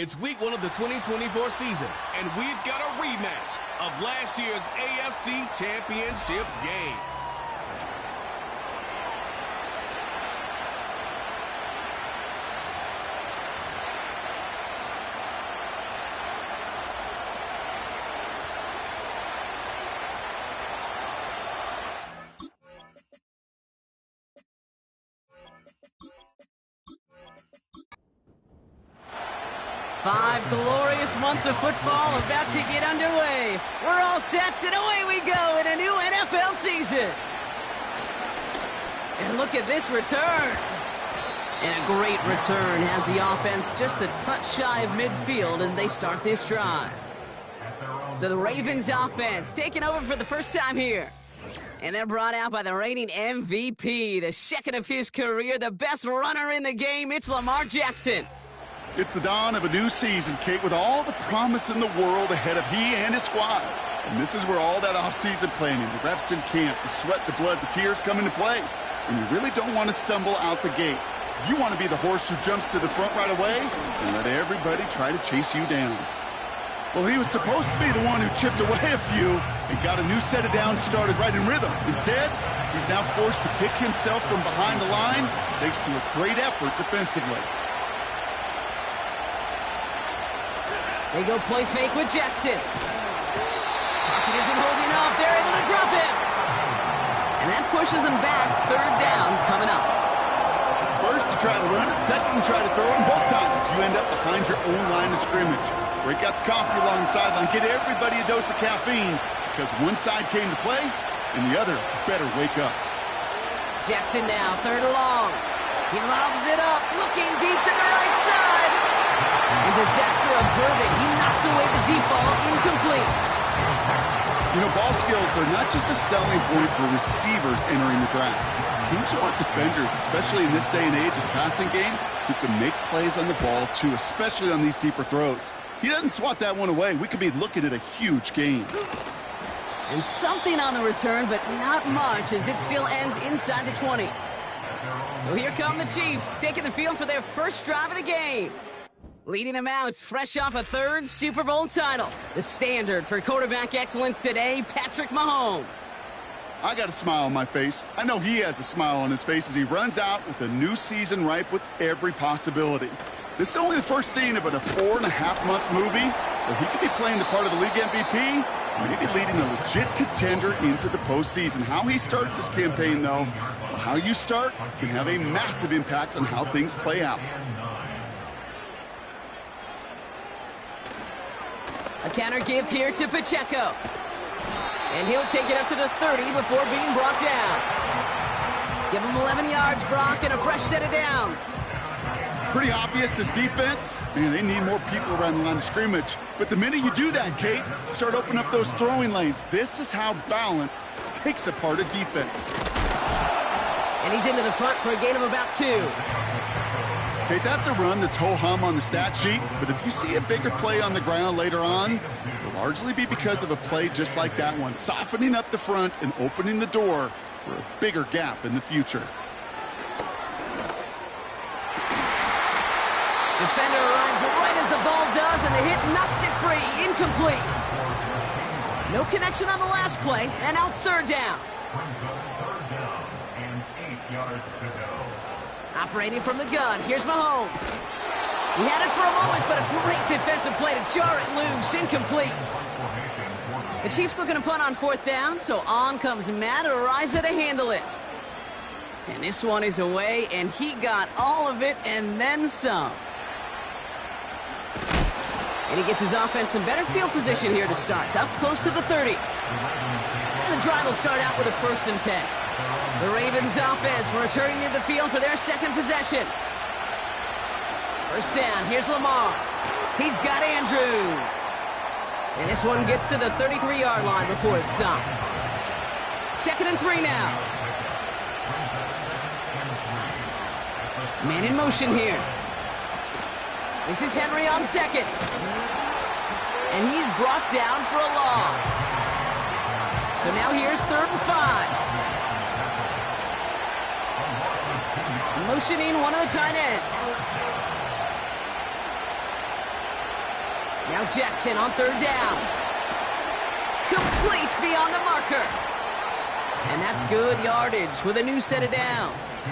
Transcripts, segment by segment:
It's week 1 of the 2024 season, and we've got a rematch of last year's AFC Championship game. Five glorious months of football about to get underway. We're all set, and away we go in a new NFL season. And look at this return. And a great return has the offense just a touch shy of midfield as they start this drive. So the Ravens offense taking over for the first time here. And they're brought out by the reigning MVP, the second of his career, the best runner in the game. It's Lamar Jackson. It's the dawn of a new season, Kate, with all the promise in the world ahead of he and his squad. And this is where all that off-season planning, the reps in camp, the sweat, the blood, the tears come into play. And you really don't want to stumble out the gate. You want to be the horse who jumps to the front right away and let everybody try to chase you down. Well, he was supposed to be the one who chipped away a few and got a new set of downs started right in rhythm. Instead, he's now forced to pick himself from behind the line thanks to a great effort defensively. They go play fake with Jackson. Pocket isn't holding up. They're able to drop him. And that pushes them back. Third down coming up. First, you try to run it. Second, you try to throw it. And both times, you end up behind your own line of scrimmage. Break out the coffee along the sideline. Get everybody a dose of caffeine because one side came to play and the other better wake up. Jackson now, third and long. He lobs it up, looking deep to the right side. And disaster averted. He knocks away the deep ball, incomplete. You know, ball skills are not just a selling point for receivers entering the draft. Teams want defenders, especially in this day and age of the passing game, who can make plays on the ball, too, especially on these deeper throws. He doesn't swat that one away. We could be looking at a huge game. And something on the return, but not much, as it still ends inside the 20. So here come the Chiefs, taking the field for their first drive of the game. Leading them out, fresh off a third Super Bowl title. The standard for quarterback excellence today, Patrick Mahomes. I got a smile on my face. I know he has a smile on his face as he runs out with a new season ripe with every possibility. This is only the first scene of a 4.5-month movie where he could be playing the part of the league MVP, maybe leading a legit contender into the postseason. How he starts this campaign, though, or how you start, can have a massive impact on how things play out. A counter give here to Pacheco. And he'll take it up to the 30 before being brought down. Give him 11 yards, Brock, and a fresh set of downs. Pretty obvious, this defense, man, they need more people around the line of scrimmage. But the minute you do that, Kate, start opening up those throwing lanes. This is how balance takes apart a defense. And he's into the front for a gain of about 2. Kate, that's a run that's ho-hum on the stat sheet, but if you see a bigger play on the ground later on, it'll largely be because of a play just like that one, softening up the front and opening the door for a bigger gap in the future. Defender arrives right as the ball does, and the hit knocks it free. Incomplete. No connection on the last play, and now it's third down. And 8 yards to go. Operating from the gun, here's Mahomes. He had it for a moment, but a great defensive play to jar it loose. Incomplete. The Chiefs looking to punt on fourth down, so on comes Matt Araiza to handle it. And this one is away, and he got all of it and then some. And he gets his offense in better field position here to start. Up close to the 30. And the drive will start out with a 1st and 10. The Ravens offense returning to the field for their second possession. First down, here's Lamar. He's got Andrews. And this one gets to the 33-yard line before it's stopped. 2nd and 3 now. Man in motion here. This is Henry on second. And he's brought down for a loss. So now here's 3rd and 5. Motioning one of the tight ends. Now Jackson on third down. Complete beyond the marker. And that's good yardage with a new set of downs.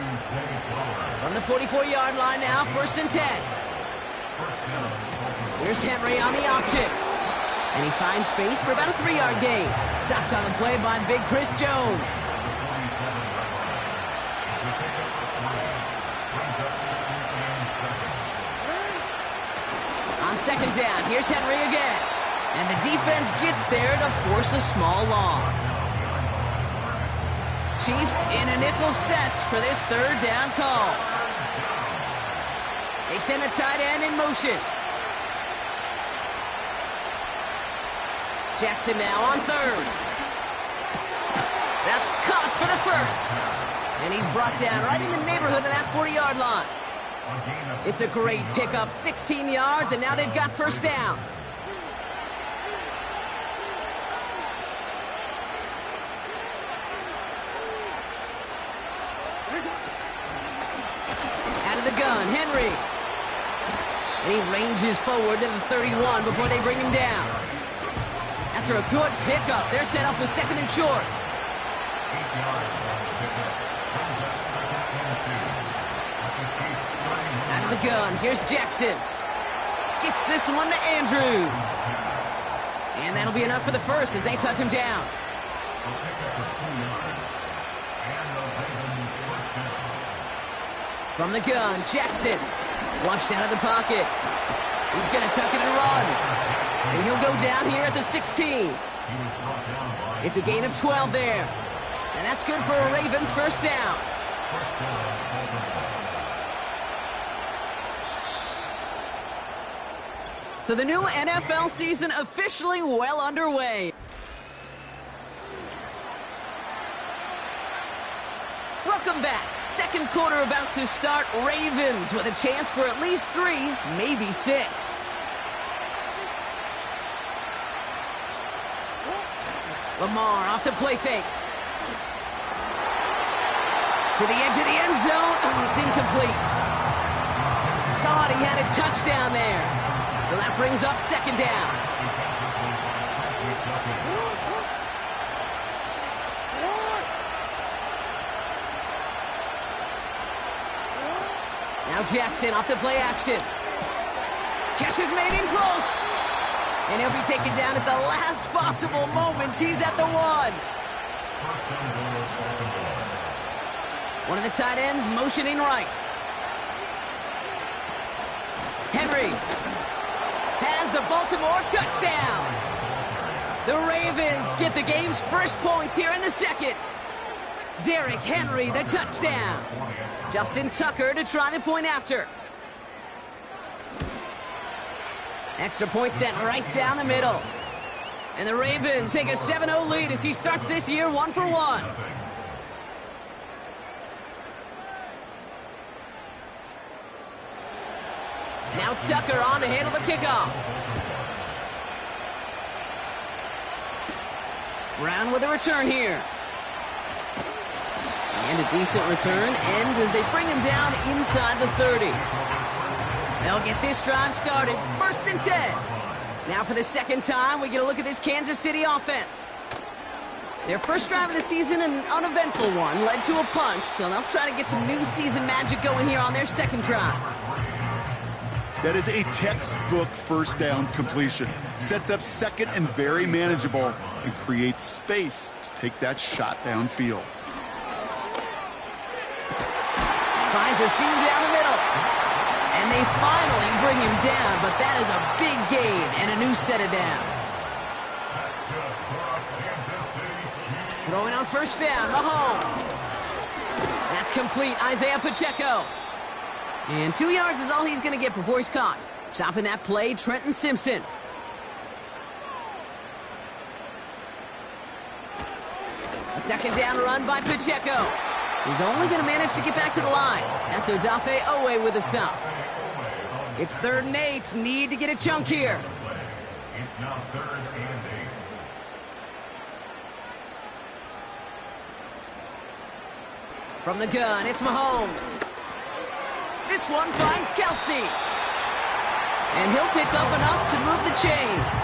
From the 44-yard line now, 1st and 10. Here's Henry on the option. And he finds space for about a 3-yard gain. Stopped on the play by big Chris Jones. On 2nd down, here's Henry again. And the defense gets there to force a small loss. Chiefs in a nickel set for this 3rd down call. They send a tight end in motion. Jackson now on 3rd. That's caught for the 1st. And he's brought down right in the neighborhood of that 40-yard line. It's a great pickup, 16 yards, and now they've got 1st down. Out of the gun, Henry. And he ranges forward to the 31 before they bring him down. After a good pickup, they're set up with 2nd and short. Out of the gun, here's Jackson. Gets this one to Andrews. And that'll be enough for the 1st as they touch him down. From the gun, Jackson. Flushed out of the pocket. He's going to tuck it and run. And he'll go down here at the 16. It's a gain of 12 there. And that's good for a Ravens 1st down. So the new NFL season officially well underway. Welcome back. 2nd quarter about to start. Ravens with a chance for at least 3, maybe 6. Lamar off the play fake. To the edge of the end zone. Oh, it's incomplete. Thought he had a touchdown there. So that brings up 2nd down. Now Jackson off the play action. Catch is made in close. And he'll be taken down at the last possible moment. He's at the 1. One of the tight ends motioning right. Henry has the Baltimore touchdown. The Ravens get the game's first points here in the 2nd. Derrick Henry, the touchdown. Justin Tucker to try the point after. Extra point sent right down the middle. And the Ravens take a 7-0 lead as he starts this year 1 for 1. Now Tucker on to handle the kickoff. Brown with a return here. And a decent return ends as they bring him down inside the 30. They'll get this drive started. 1st and 10. Now for the 2nd time, we get a look at this Kansas City offense. Their first drive of the season, an uneventful one, led to a punch, so they'll try to get some new season magic going here on their 2nd drive. That is a textbook 1st down completion. Sets up 2nd and very manageable and creates space to take that shot downfield. Finds a seam down the middle. And they finally bring him down, but that is a big gain and a new set of downs. Throwing on 1st down, Mahomes. That's complete, Isaiah Pacheco. And 2 yards is all he's going to get before he's caught. Stopping that play, Trenton Simpson. A 2nd down run by Pacheco. He's only going to manage to get back to the line. That's Odafe Owe with a stop. It's 3rd and 8. Need to get a chunk here. It's now 3rd and 8. From the gun, it's Mahomes. This one finds Kelsey. And he'll pick up enough to move the chains.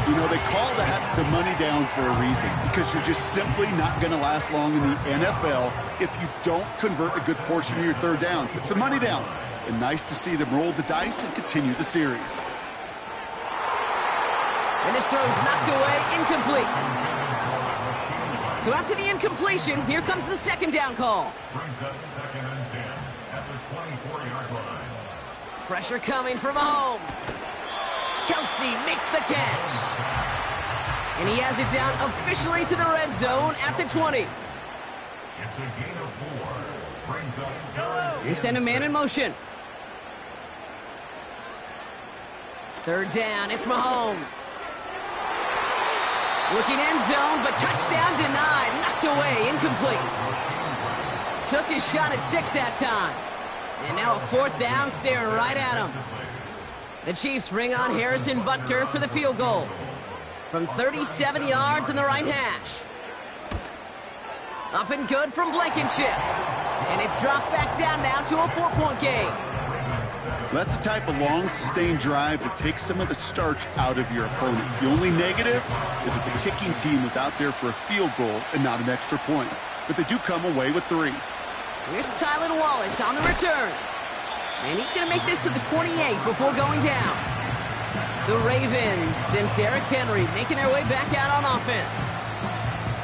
You know, they call that the money down for a reason, because you're just simply not going to last long in the NFL if you don't convert a good portion of your third downs. It's the money down. And nice to see them roll the dice and continue the series. And this throw's knocked away, incomplete. So after the incompletion, here comes the second down call. Brings up 2nd and 10 at the 24-yard line. Pressure coming from Mahomes. Kelsey makes the catch. And he has it down officially to the red zone at the 20. It's a gain of 4. Brings up 3rd. They send a man in motion. Third down, it's Mahomes. Looking end zone, but touchdown denied. Knocked away, incomplete. Took his shot at 6 that time. And now a 4th down, staring right at him. The Chiefs bring on Harrison Butker for the field goal. From 37 yards in the right hash. Up and good from Blankenship. And it's dropped back down now to a 4-point game. That's the type of long, sustained drive that takes some of the starch out of your opponent. The only negative is if the kicking team is out there for a field goal and not an extra point. But they do come away with 3. Here's Tylan Wallace on the return. And he's going to make this to the 28 before going down. The Ravens and Derrick Henry making their way back out on offense.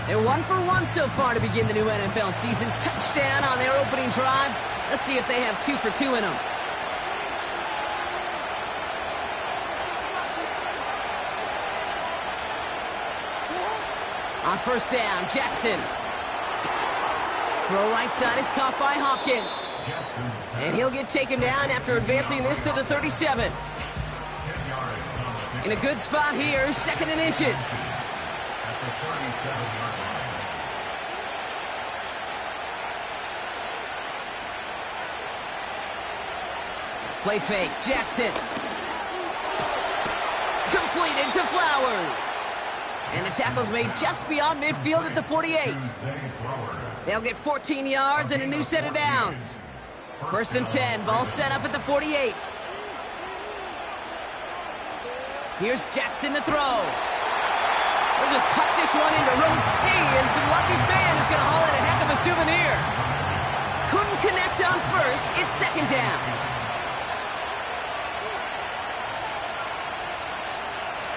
They're 1 for 1 so far to begin the new NFL season. Touchdown on their opening drive. Let's see if they have 2 for 2 in them. On first down, Jackson. Throw right side is caught by Hopkins. And he'll get taken down after advancing this to the 37. In a good spot here, 2nd and inches. Play fake, Jackson. Completed to Flowers. And the tackle's made just beyond midfield at the 48. They'll get 14 yards and a new set of downs. 1st and 10, ball set up at the 48. Here's Jackson to throw. We'll just huck this one into row C, and some lucky fan is going to haul in a heck of a souvenir. Couldn't connect on first, it's 2nd down.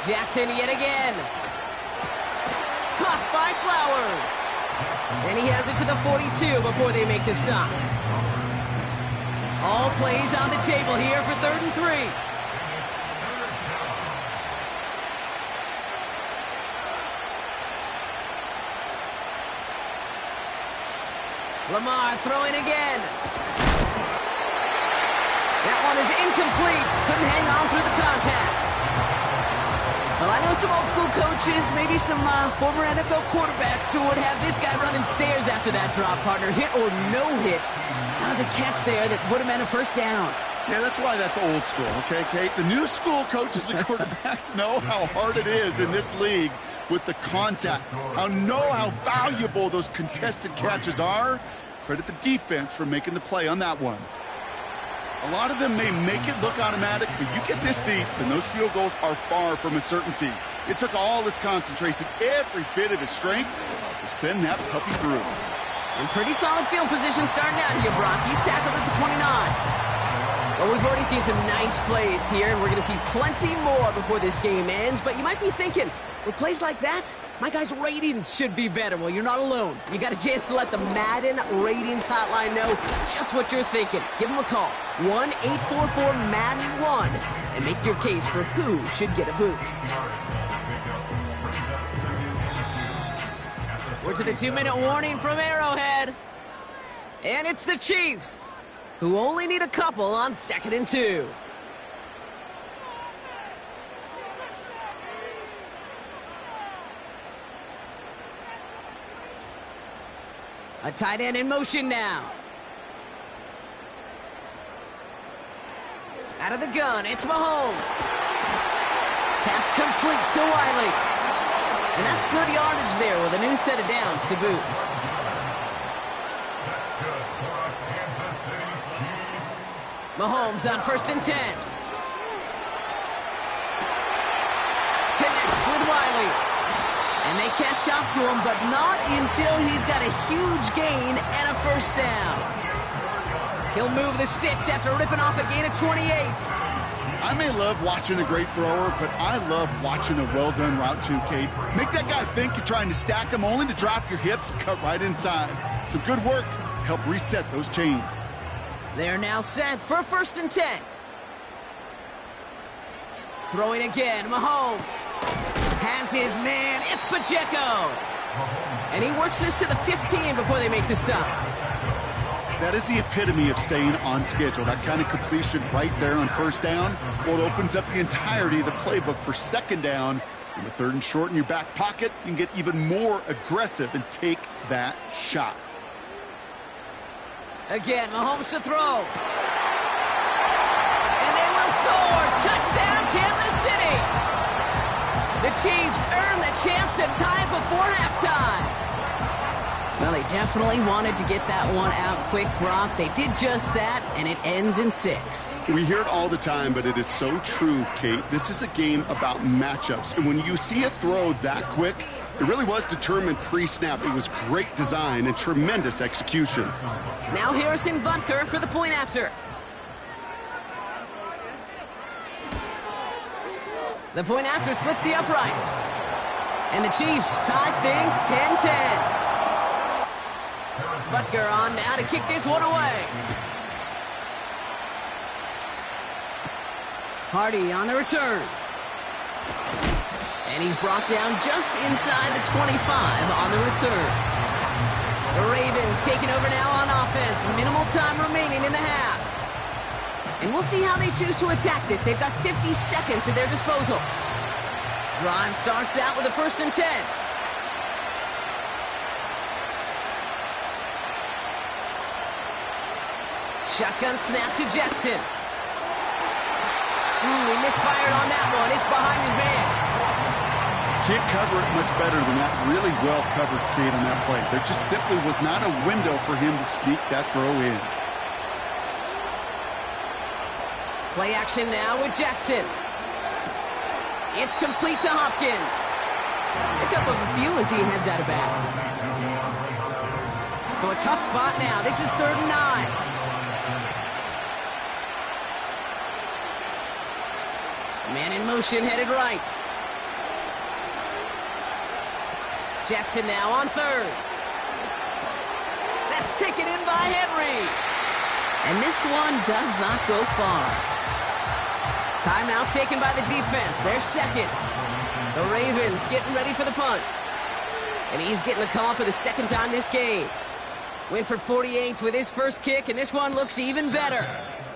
Jackson yet again. Caught by Flowers. And he has it to the 42 before they make the stop. All plays on the table here for 3rd and 3. Lamar throwing again. That one is incomplete. Couldn't hang on through the contact. Well, I know some old school coaches, maybe some former NFL quarterbacks who would have this guy running stairs after that drop, partner. Hit or no hit. That was a catch there that would have meant a 1st down. Yeah, that's why that's old school, okay, Kate? The new school coaches and quarterbacks know how hard it is in this league with the contact. How valuable those contested catches are. Credit the defense for making the play on that one. A lot of them may make it look automatic, but you get this deep, and those field goals are far from a certainty. It took all his concentration, every bit of his strength, to send that puppy through. And pretty solid field position starting out here, Brock. He's tackled at the 29. Well, we've already seen some nice plays here, and we're going to see plenty more before this game ends. But you might be thinking, with plays like that, my guys' ratings should be better. Well, you're not alone. You got a chance to let the Madden Ratings Hotline know just what you're thinking. Give them a call, 1-844-MADDEN-1, and make your case for who should get a boost. We're to the 2-minute warning from Arrowhead. And it's the Chiefs, who only need a couple on 2nd and 2. A tight end in motion now. Out of the gun, it's Mahomes. Pass complete to Wiley. And that's good yardage there with a new set of downs to boot. Mahomes on 1st and 10. catch up to him, but not until he's got a huge gain and a first down. He'll move the sticks after ripping off a gain of 28. I may love watching a great thrower, but I love watching a well-done route too, Kate. Make that guy think you're trying to stack him only to drop your hips and cut right inside. Some good work to help reset those chains. They're now set for 1st and 10. Throwing again, Mahomes has his man, it's Pacheco. And he works this to the 15 before they make the stop. That is the epitome of staying on schedule. That kind of completion right there on first down. Well, it opens up the entirety of the playbook for second down. And with 3rd and short in your back pocket, you can get even more aggressive and take that shot. Again, Mahomes to throw. And they will score. Touchdown, Kansas City. The Chiefs earn the chance to tie before halftime. Well, they definitely wanted to get that one out quick, Brock. They did just that, and it ends in 6. We hear it all the time, but it is so true, Kate. This is a game about matchups. And when you see a throw that quick, it really was determined pre-snap. It was great design and tremendous execution. Now Harrison Butker for the point after. The point after splits the uprights. And the Chiefs tie things 10-10. Butker on now to kick this one away. Hardy on the return. And he's brought down just inside the 25 on the return. The Ravens taking over now on offense. Minimal time remaining in the half. And we'll see how they choose to attack this. They've got 50 seconds at their disposal. Drive starts out with a 1st and 10. Shotgun snap to Jackson. He misfired on that one. It's behind his man. Can't cover it much better than that. Really well covered, Kate, on that play. There just simply was not a window for him to sneak that throw in. Play action now with Jackson. It's complete to Hopkins. Pick up a few as he heads out of bounds. So a tough spot now. This is 3rd and 9. Man in motion, headed right. Jackson now on 3rd. That's taken in by Henry. And this one does not go far. Timeout taken by the defense. Their 2nd. The Ravens getting ready for the punt. And he's getting the call for the 2nd time this game. Winford 48 with his first kick, and this one looks even better.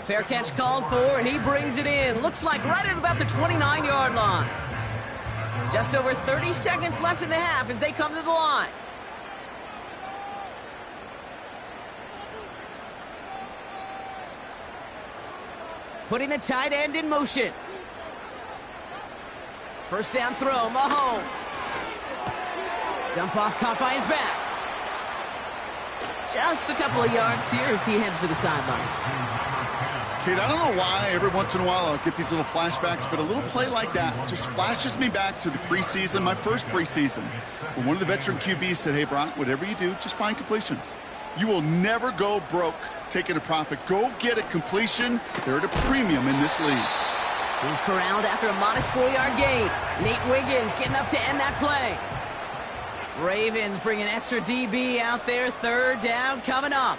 Fair catch called for, and he brings it in. Looks like right at about the 29-yard line. Just over 30 seconds left in the half as they come to the line. Putting the tight end in motion. First down throw, Mahomes. Dump off, caught by his back. Just a couple of yards here as he heads for the sideline. Kate, I don't know why every once in a while I'll get these little flashbacks, but a little play like that just flashes me back to the preseason, my first preseason. When one of the veteran QBs said, hey, Brock, whatever you do, just find completions. You will never go broke taking a profit. Go get a completion. They're at a premium in this league. He's corralled after a modest 4-yard gain. Nate Wiggins getting up to end that play. Ravens bring an extra DB out there. 3rd down coming up.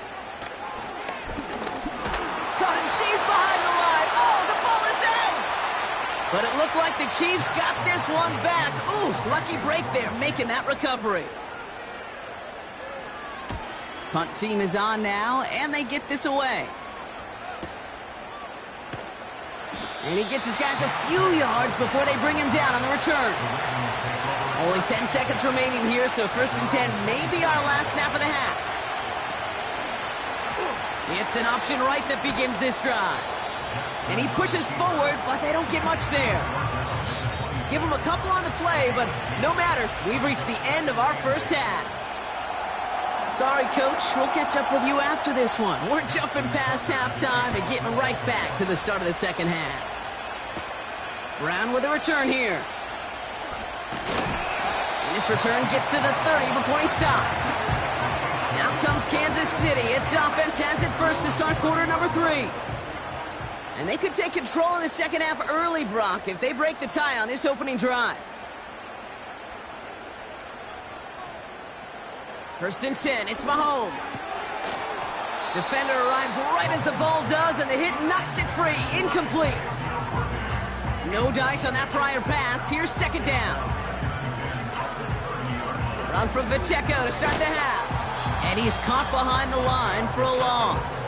Caught him deep behind the line. Oh, the ball is out. But it looked like the Chiefs got this one back. Ooh, lucky break there, making that recovery. Punt team is on now, and they get this away. And he gets his guys a few yards before they bring him down on the return. Only 10 seconds remaining here, so 1st and 10 may be our last snap of the half. It's an option right that begins this drive. And he pushes forward, but they don't get much there. Give him a couple on the play, but no matter. We've reached the end of our first half. Sorry, Coach. We'll catch up with you after this one. We're jumping past halftime and getting right back to the start of the second half. Brown with a return here. And this return gets to the 30 before he stopped. Now comes Kansas City. Its offense has it first to start quarter number 3. And they could take control of the second half early, Brock, if they break the tie on this opening drive. First and 10, it's Mahomes. Defender arrives right as the ball does, and the hit knocks it free. Incomplete. No dice on that prior pass. Here's second down. Run from Pacheco to start the half. And he's caught behind the line for a loss.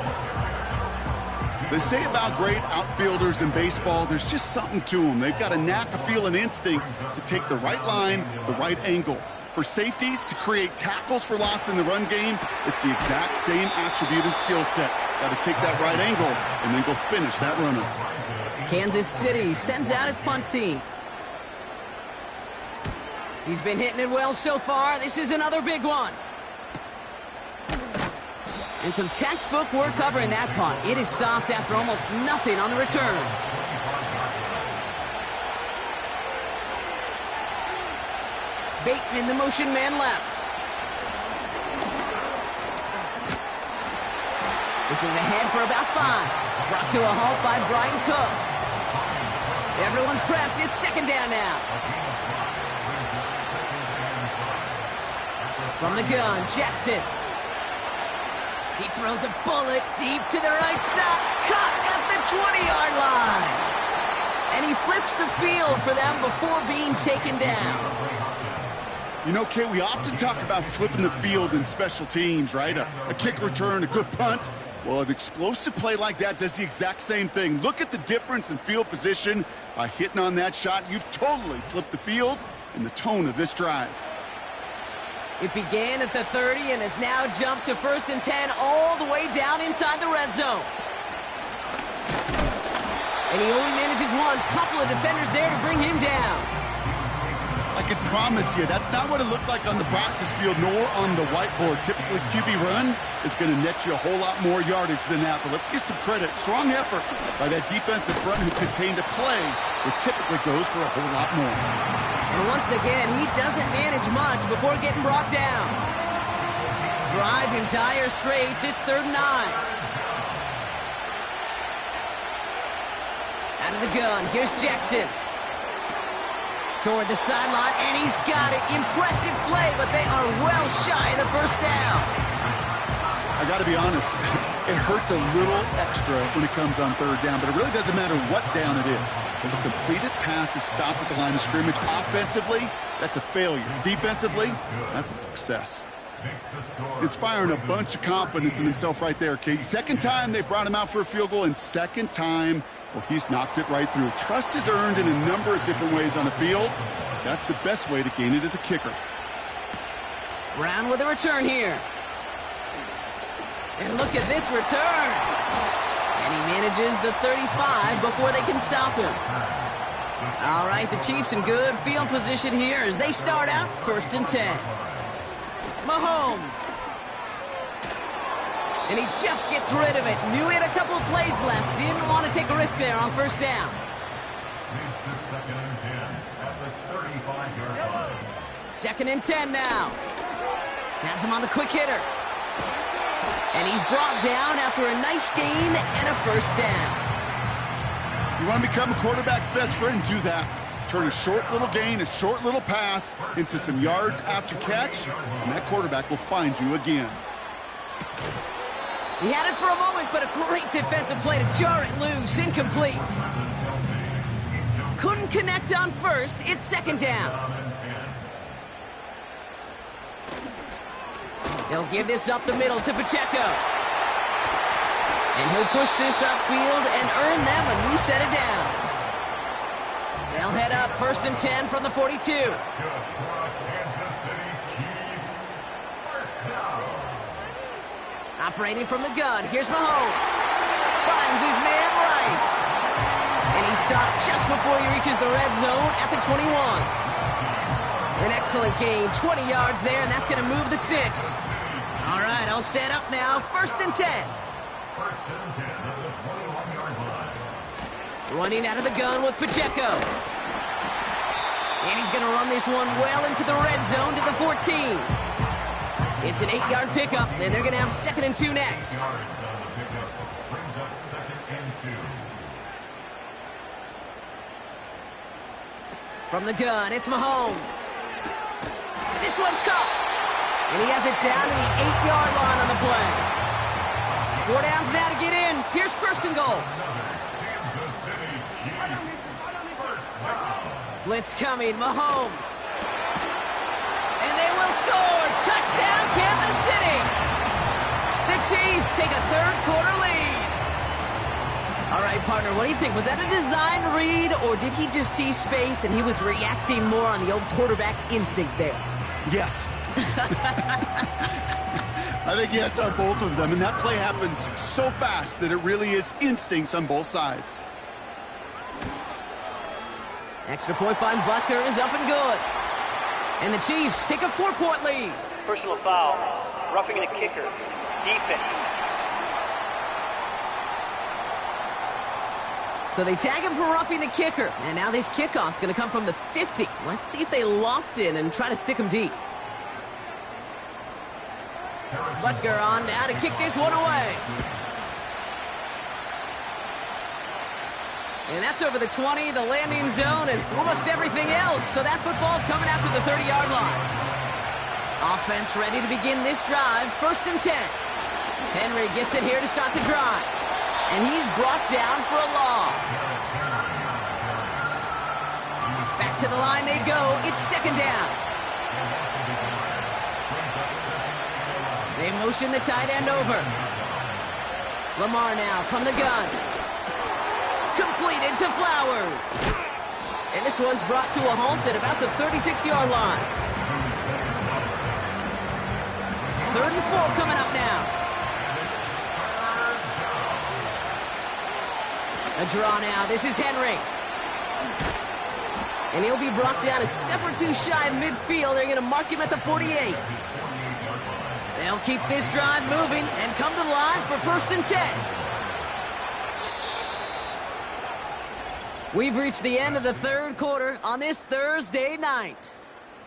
They say about great outfielders in baseball, there's just something to them. They've got a knack, a feel, and instinct to take the right line, the right angle. For safeties, to create tackles for loss in the run game, it's the exact same attribute and skill set. Got to take that right angle and then go finish that runner. Kansas City sends out its punt team. He's been hitting it well so far. This is another big one. And some textbook work covering that punt. It is stopped after almost nothing on the return. Bateman, the motion man, left. This is ahead for about 5. Brought to a halt by Brian Cook. Everyone's prepped. It's second down now. From the gun, Jackson. He throws a bullet deep to the right side. Caught at the 20-yard line. And he flips the field for them before being taken down. You know, Kay, we often talk about flipping the field in special teams, right? A kick return, a good punt. Well, an explosive play like that does the exact same thing. Look at the difference in field position. By hitting on that shot, you've totally flipped the field and the tone of this drive. It began at the 30 and has now jumped to first and 10 all the way down inside the red zone. And he only manages one. Couple of defenders there to bring him down. I can promise you, that's not what it looked like on the practice field nor on the whiteboard. Typically, QB run is going to net you a whole lot more yardage than that. But let's give some credit. Strong effort by that defensive front who contained a play that typically goes for a whole lot more. And once again, he doesn't manage much before getting brought down. Drive in dire straits. It's 3rd and 9. Out of the gun, here's Jackson. Toward the sideline, and he's got it. Impressive play, but they are well shy of the first down. I got to be honest, it hurts a little extra when it comes on 3rd down, but it really doesn't matter what down it is. If a completed pass is stopped at the line of scrimmage, offensively, that's a failure. Defensively, that's a success. Inspiring a bunch of confidence in himself right there, Kate. Second time they brought him out for a field goal, and second time, well, he's knocked it right through. Trust is earned in a number of different ways on the field. That's the best way to gain it as a kicker. Brown with a return here. And look at this return. And he manages the 35 before they can stop him. All right, the Chiefs in good field position here as they start out 1st and 10. Mahomes. And he just gets rid of it. Knew he had a couple of plays left. Didn't want to take a risk there on 1st down. Second and 10 at the 35-yard line. 2nd and 10 now. Has him on the quick hitter. And he's brought down after a nice gain and a 1st down. You want to become a quarterback's best friend? Do that. Turn a short little gain, a short little pass into some yards after catch, and that quarterback will find you again. He had it for a moment, but a great defensive play to jar it loose. Incomplete. Couldn't connect on 1st. It's 2nd down. They'll give this up the middle to Pacheco. And he'll push this upfield and earn them a new set of downs. They'll head up 1st and 10 from the 42. Operating from the gun, here's Mahomes. Finds his man Rice. And he's stopped just before he reaches the red zone at the 21. An excellent gain, 20 yards there, and that's going to move the sticks. All right, I'll set up now, 1st and 10. 1st and 10 at the 21-yard line. Running out of the gun with Pacheco. And he's going to run this one well into the red zone to the 14. It's an 8-yard pickup, and they're going to have 2nd and 2 next. Brings up 2nd and 2. From the gun, it's Mahomes. This one's caught. And he has it down to the 8-yard line on the play. 4 downs now to get in. Here's 1st and goal. Kansas City Chiefs. First down. Blitz coming, Mahomes. And they will score. Touchdown, Kansas City. The Chiefs take a 3rd quarter lead. All right, partner, what do you think? Was that a design read, or did he just see space and he was reacting more on the old quarterback instinct there? Yes. I think yes on both of them, and that play happens so fast that it really is instincts on both sides. Extra point by Butker is up and good. And the Chiefs take a 4-point lead. Personal foul, roughing the kicker, defense. So they tag him for roughing the kicker. And now this kickoff's going to come from the 50. Let's see if they loft in and try to stick him deep. Butker on now to kick this one away. And that's over the 20, the landing zone, and almost everything else. So that football coming out to the 30-yard line. Offense ready to begin this drive. 1st and 10. Henry gets it here to start the drive. And he's brought down for a loss. Back to the line they go. It's 2nd down. They motion the tight end over. Lamar now from the gun. Completed to Flowers. And this one's brought to a halt at about the 36-yard line. 3rd and 4 coming up now. A draw now. This is Henry. And he'll be brought down a step or 2 shy of midfield. They're going to mark him at the 48. They'll keep this drive moving and come to the line for 1st and 10. We've reached the end of the 3rd quarter on this Thursday night.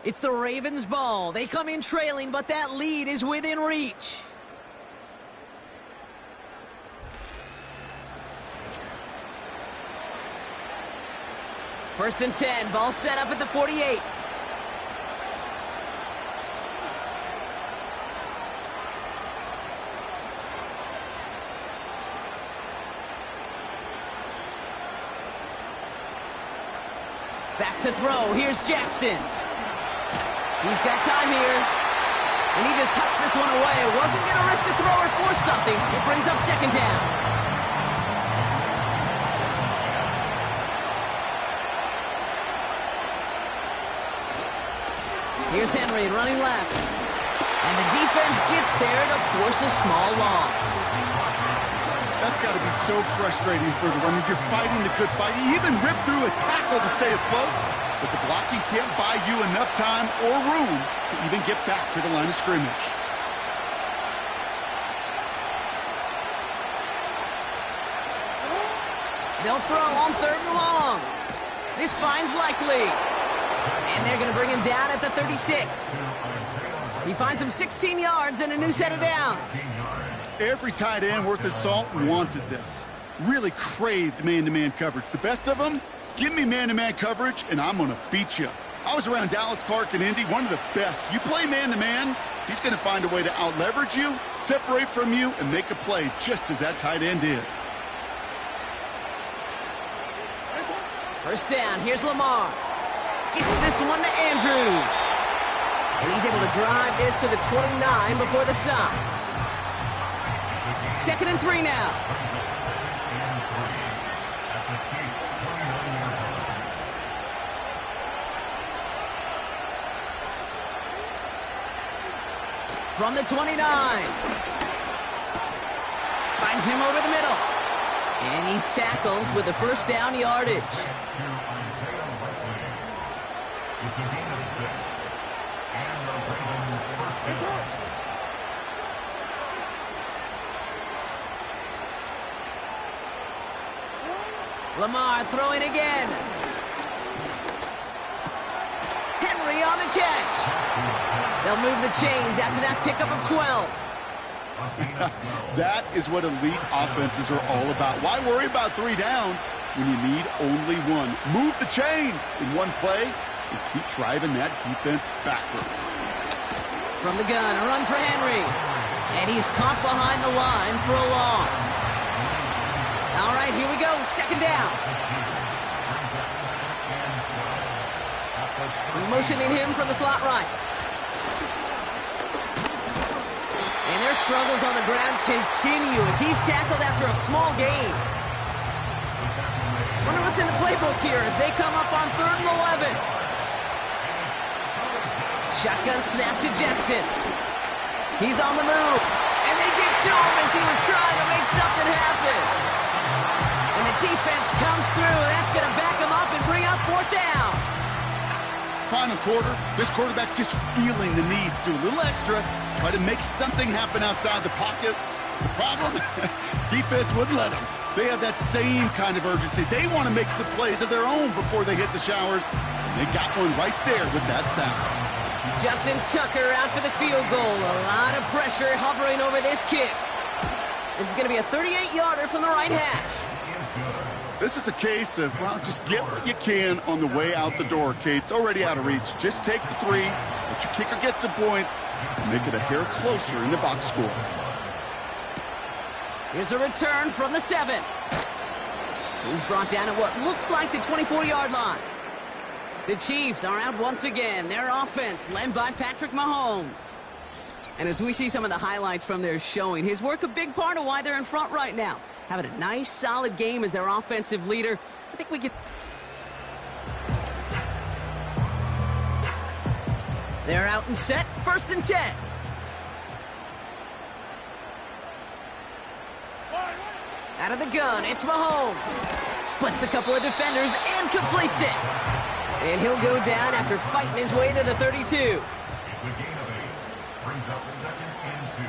It's the Ravens' ball. They come in trailing, but that lead is within reach. First and 10, ball set up at the 48. Back to throw, here's Jackson. He's got time here. And he just hucks this one away. Wasn't going to risk a throw or force something. It brings up 2nd down. Here's Henry running left. And the defense gets there to force a small loss. That's got to be so frustrating for the one. You're fighting the good fight. You even rip through a tackle to stay afloat. But the blocking can't buy you enough time or room to even get back to the line of scrimmage. They'll throw on 3rd and long. This finds likely. And they're going to bring him down at the 36. He finds him 16 yards and a new set of downs. Every tight end worth his salt wanted this. Really craved man-to-man coverage. The best of them, give me man-to-man coverage, and I'm going to beat you. I was around Dallas Clark and Indy, one of the best. You play man-to-man, he's going to find a way to out-leverage you, separate from you, and make a play just as that tight end did. First down, here's Lamar. Gets this one to Andrews. And he's able to drive this to the 29 before the stop. 2nd and 3 now. From the 29. Finds him over the middle. And he's tackled with the 1st down yardage. Lamar throwing again. Henry on the catch. They'll move the chains after that pickup of 12. That is what elite offenses are all about. Why worry about 3 downs when you need only 1? Move the chains in one play and keep driving that defense backwards. From the gun, a run for Henry. And he's caught behind the line for a loss. All right, here we go. Second down. Motioning him from the slot right. And their struggles on the ground continue as he's tackled after a small gain. Wonder what's in the playbook here as they come up on 3rd and 11. Shotgun snap to Jackson. He's on the move. And they get to him as he was trying to make something happen. And the defense comes through. That's going to back him up and bring up 4th down. Final quarter, this quarterback's just feeling the need to do a little extra, try to make something happen outside the pocket. The problem? Defense wouldn't let them. They have that same kind of urgency. They want to make some plays of their own before they hit the showers. And they got one right there with that sack. Justin Tucker out for the field goal. A lot of pressure hovering over this kick. This is going to be a 38-yarder from the right hash. This is a case of, well, just get what you can on the way out the door, Kate. It's already out of reach. Just take the 3, let your kicker get some points, and make it a hair closer in the box score. Here's a return from the 7. He's brought down at what looks like the 24-yard line. The Chiefs are out once again. Their offense led by Patrick Mahomes. And as we see some of the highlights from their showing, his work a big part of why they're in front right now. Having a nice, solid game as their offensive leader. I think we get... They're out and set. 1st and 10. Out of the gun, it's Mahomes. Splits a couple of defenders and completes it. And he'll go down after fighting his way to the 32. It's a gain of 8. Brings up 2nd and 2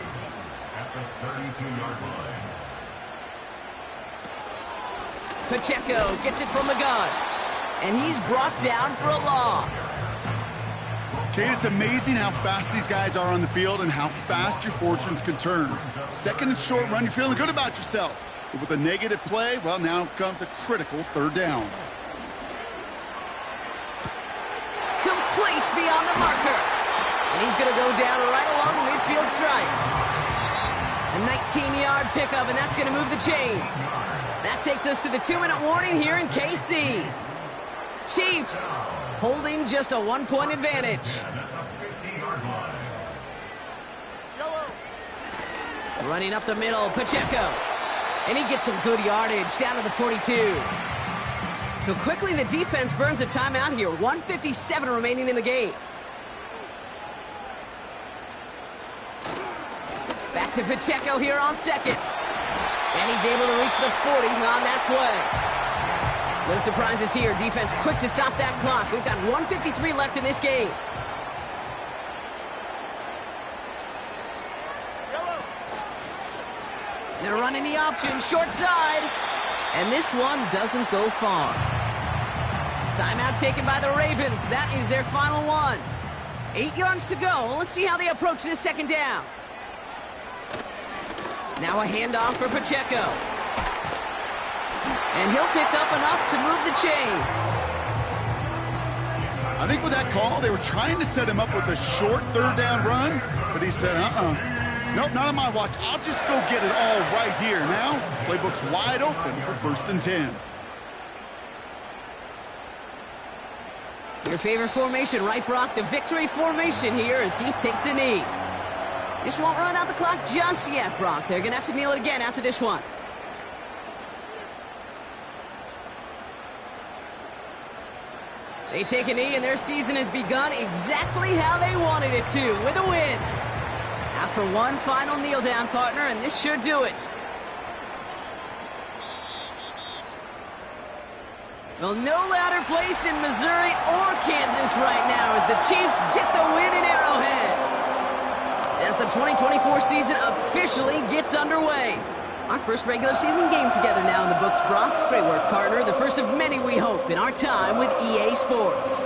at the 32-yard line. Pacheco gets it from the gun. And he's brought down for a loss. Kate, it's amazing how fast these guys are on the field and how fast your fortunes can turn. 2nd and short run, you're feeling good about yourself. But with a negative play, well, now comes a critical 3rd down. Complete beyond the marker. And he's going to go down right along the midfield stripe. A 19-yard pickup, and that's going to move the chains. That takes us to the 2-minute warning here in KC. Chiefs holding just a 1-point advantage. Running up the middle, Pacheco. And he gets some good yardage down to the 42. So quickly the defense burns a timeout here. 1:57 remaining in the game. Back to Pacheco here on 2nd. And he's able to reach the 40 on that play. No surprises here. Defense quick to stop that clock. We've got 1:53 left in this game. They're running the option, short side. And this one doesn't go far. Timeout taken by the Ravens. That is their final one. 8 yards to go. Let's see how they approach this 2nd down. Now a handoff for Pacheco. And he'll pick up enough to move the chains. I think with that call, they were trying to set him up with a short 3rd down run, but he said, nope, not on my watch. I'll just go get it all right here. Now, playbook's wide open for 1st and 10. Your favorite formation, right, Brock? The victory formation here as he takes a knee. This won't run out the clock just yet, Brock. They're going to have to kneel it again after this one. They take a knee, and their season has begun exactly how they wanted it to, with a win. After one final kneel down, partner, and this should do it. Well, no louder place in Missouri or Kansas right now as the Chiefs get the win in Arrowhead. As the 2024 season officially gets underway. Our first regular season game together now in the books, Brock. Great work, partner. The first of many, we hope, in our time with EA Sports.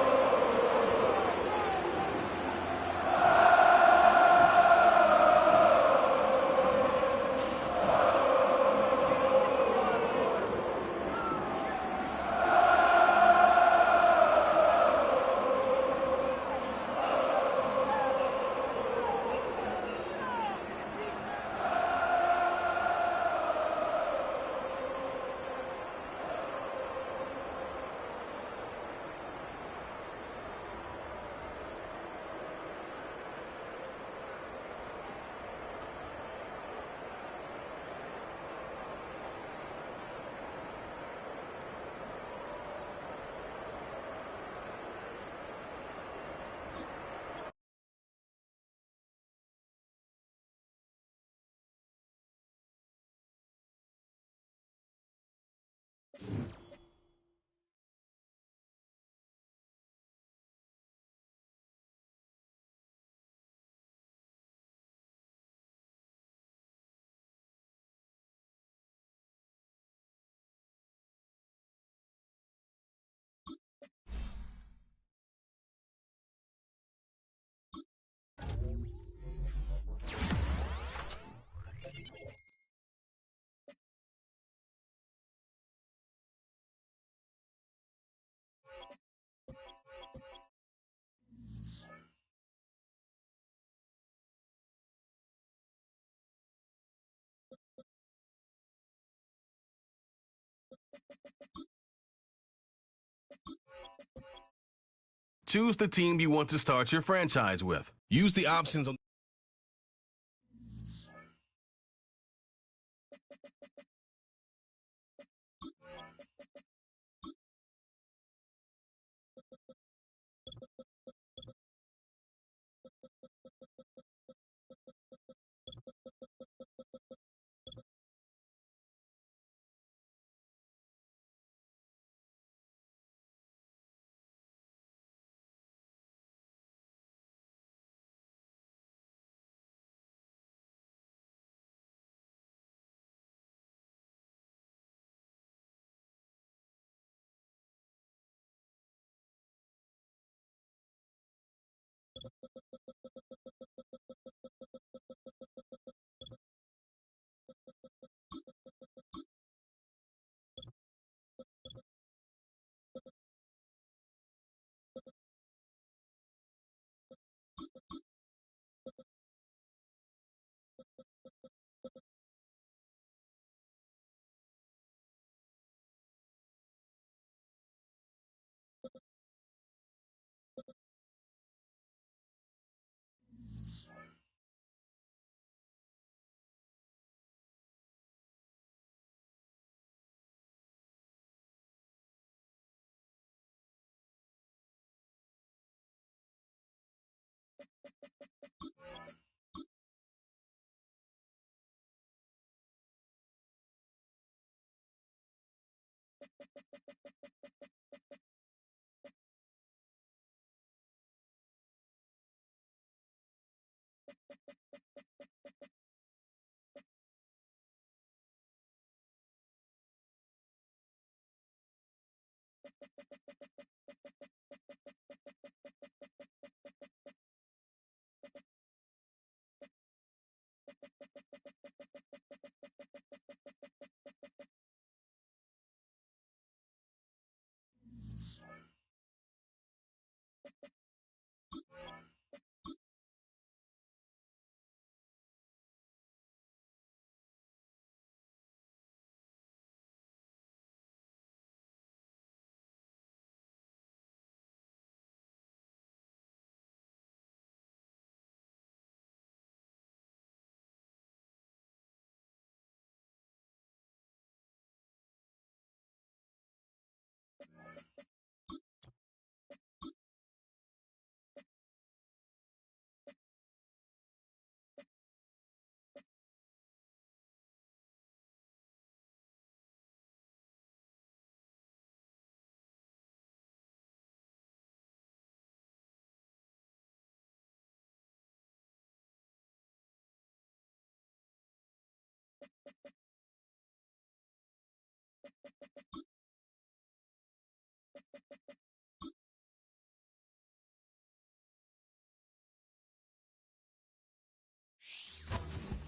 choose the team you want to start your franchise with. Use the options on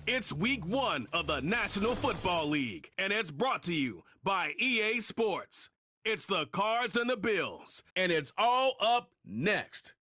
It's week 1 of the National Football League, and it's brought to you by EA Sports. It's the Cards and the Bills, and it's all up next.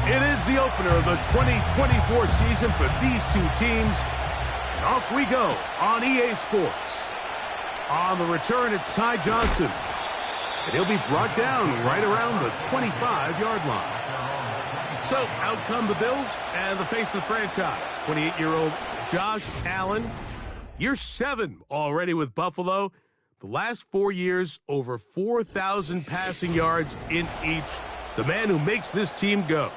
It is the opener of the 2024 season for these two teams. And off we go on EA Sports. On the return, it's Ty Johnson. And he'll be brought down right around the 25-yard line. So out come the Bills and the face of the franchise, 28-year-old Josh Allen. Year 7 already with Buffalo. The last 4 years, over 4,000 passing yards in each. The man who makes this team go.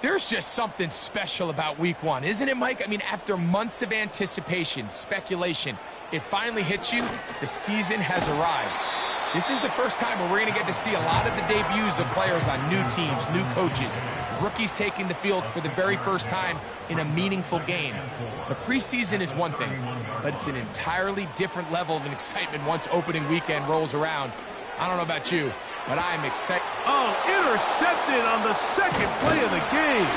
There's just something special about week 1, isn't it, Mike? I mean, after months of anticipation, speculation, it finally hits you. The season has arrived. This is the first time where we're going to get to see a lot of the debuts of players on new teams, new coaches, rookies taking the field for the very first time in a meaningful game. The preseason is one thing, but it's an entirely different level of excitement once opening weekend rolls around. I don't know about you, but I'm excited. Oh, intercepted on the second play of the game.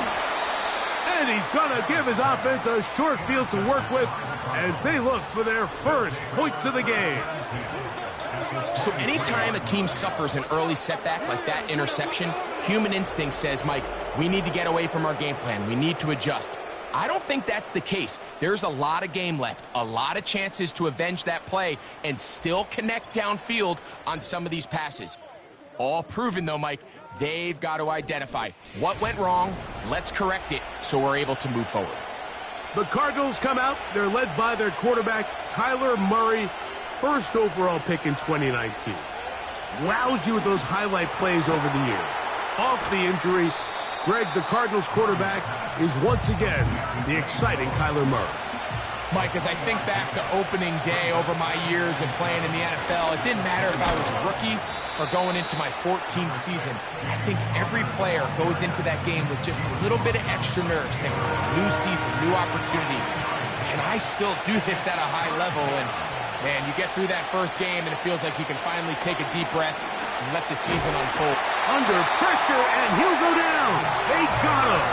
And he's going to give his offense a short field to work with as they look for their first points of the game. So anytime a team suffers an early setback like that interception, human instinct says, Mike, we need to get away from our game plan. We need to adjust. I don't think that's the case. There's a lot of game left, a lot of chances to avenge that play and still connect downfield on some of these passes. All proven, though, Mike, they've got to identify what went wrong, let's correct it so we're able to move forward. The Cardinals come out. They're led by their quarterback, Kyler Murray, first overall pick in 2019. Wows you with those highlight plays over the years. Off the injury, Greg, the Cardinals quarterback, is once again the exciting Kyler Murray. Mike, as I think back to opening day over my years of playing in the NFL, it didn't matter if I was a rookie or going into my 14th season. I think every player goes into that game with just a little bit of extra nerves, thinking, new season, new opportunity. Can I still do this at a high level? And, man, you get through that first game, and it feels like you can finally take a deep breath and let the season unfold. Under pressure, and he'll go down. They got him.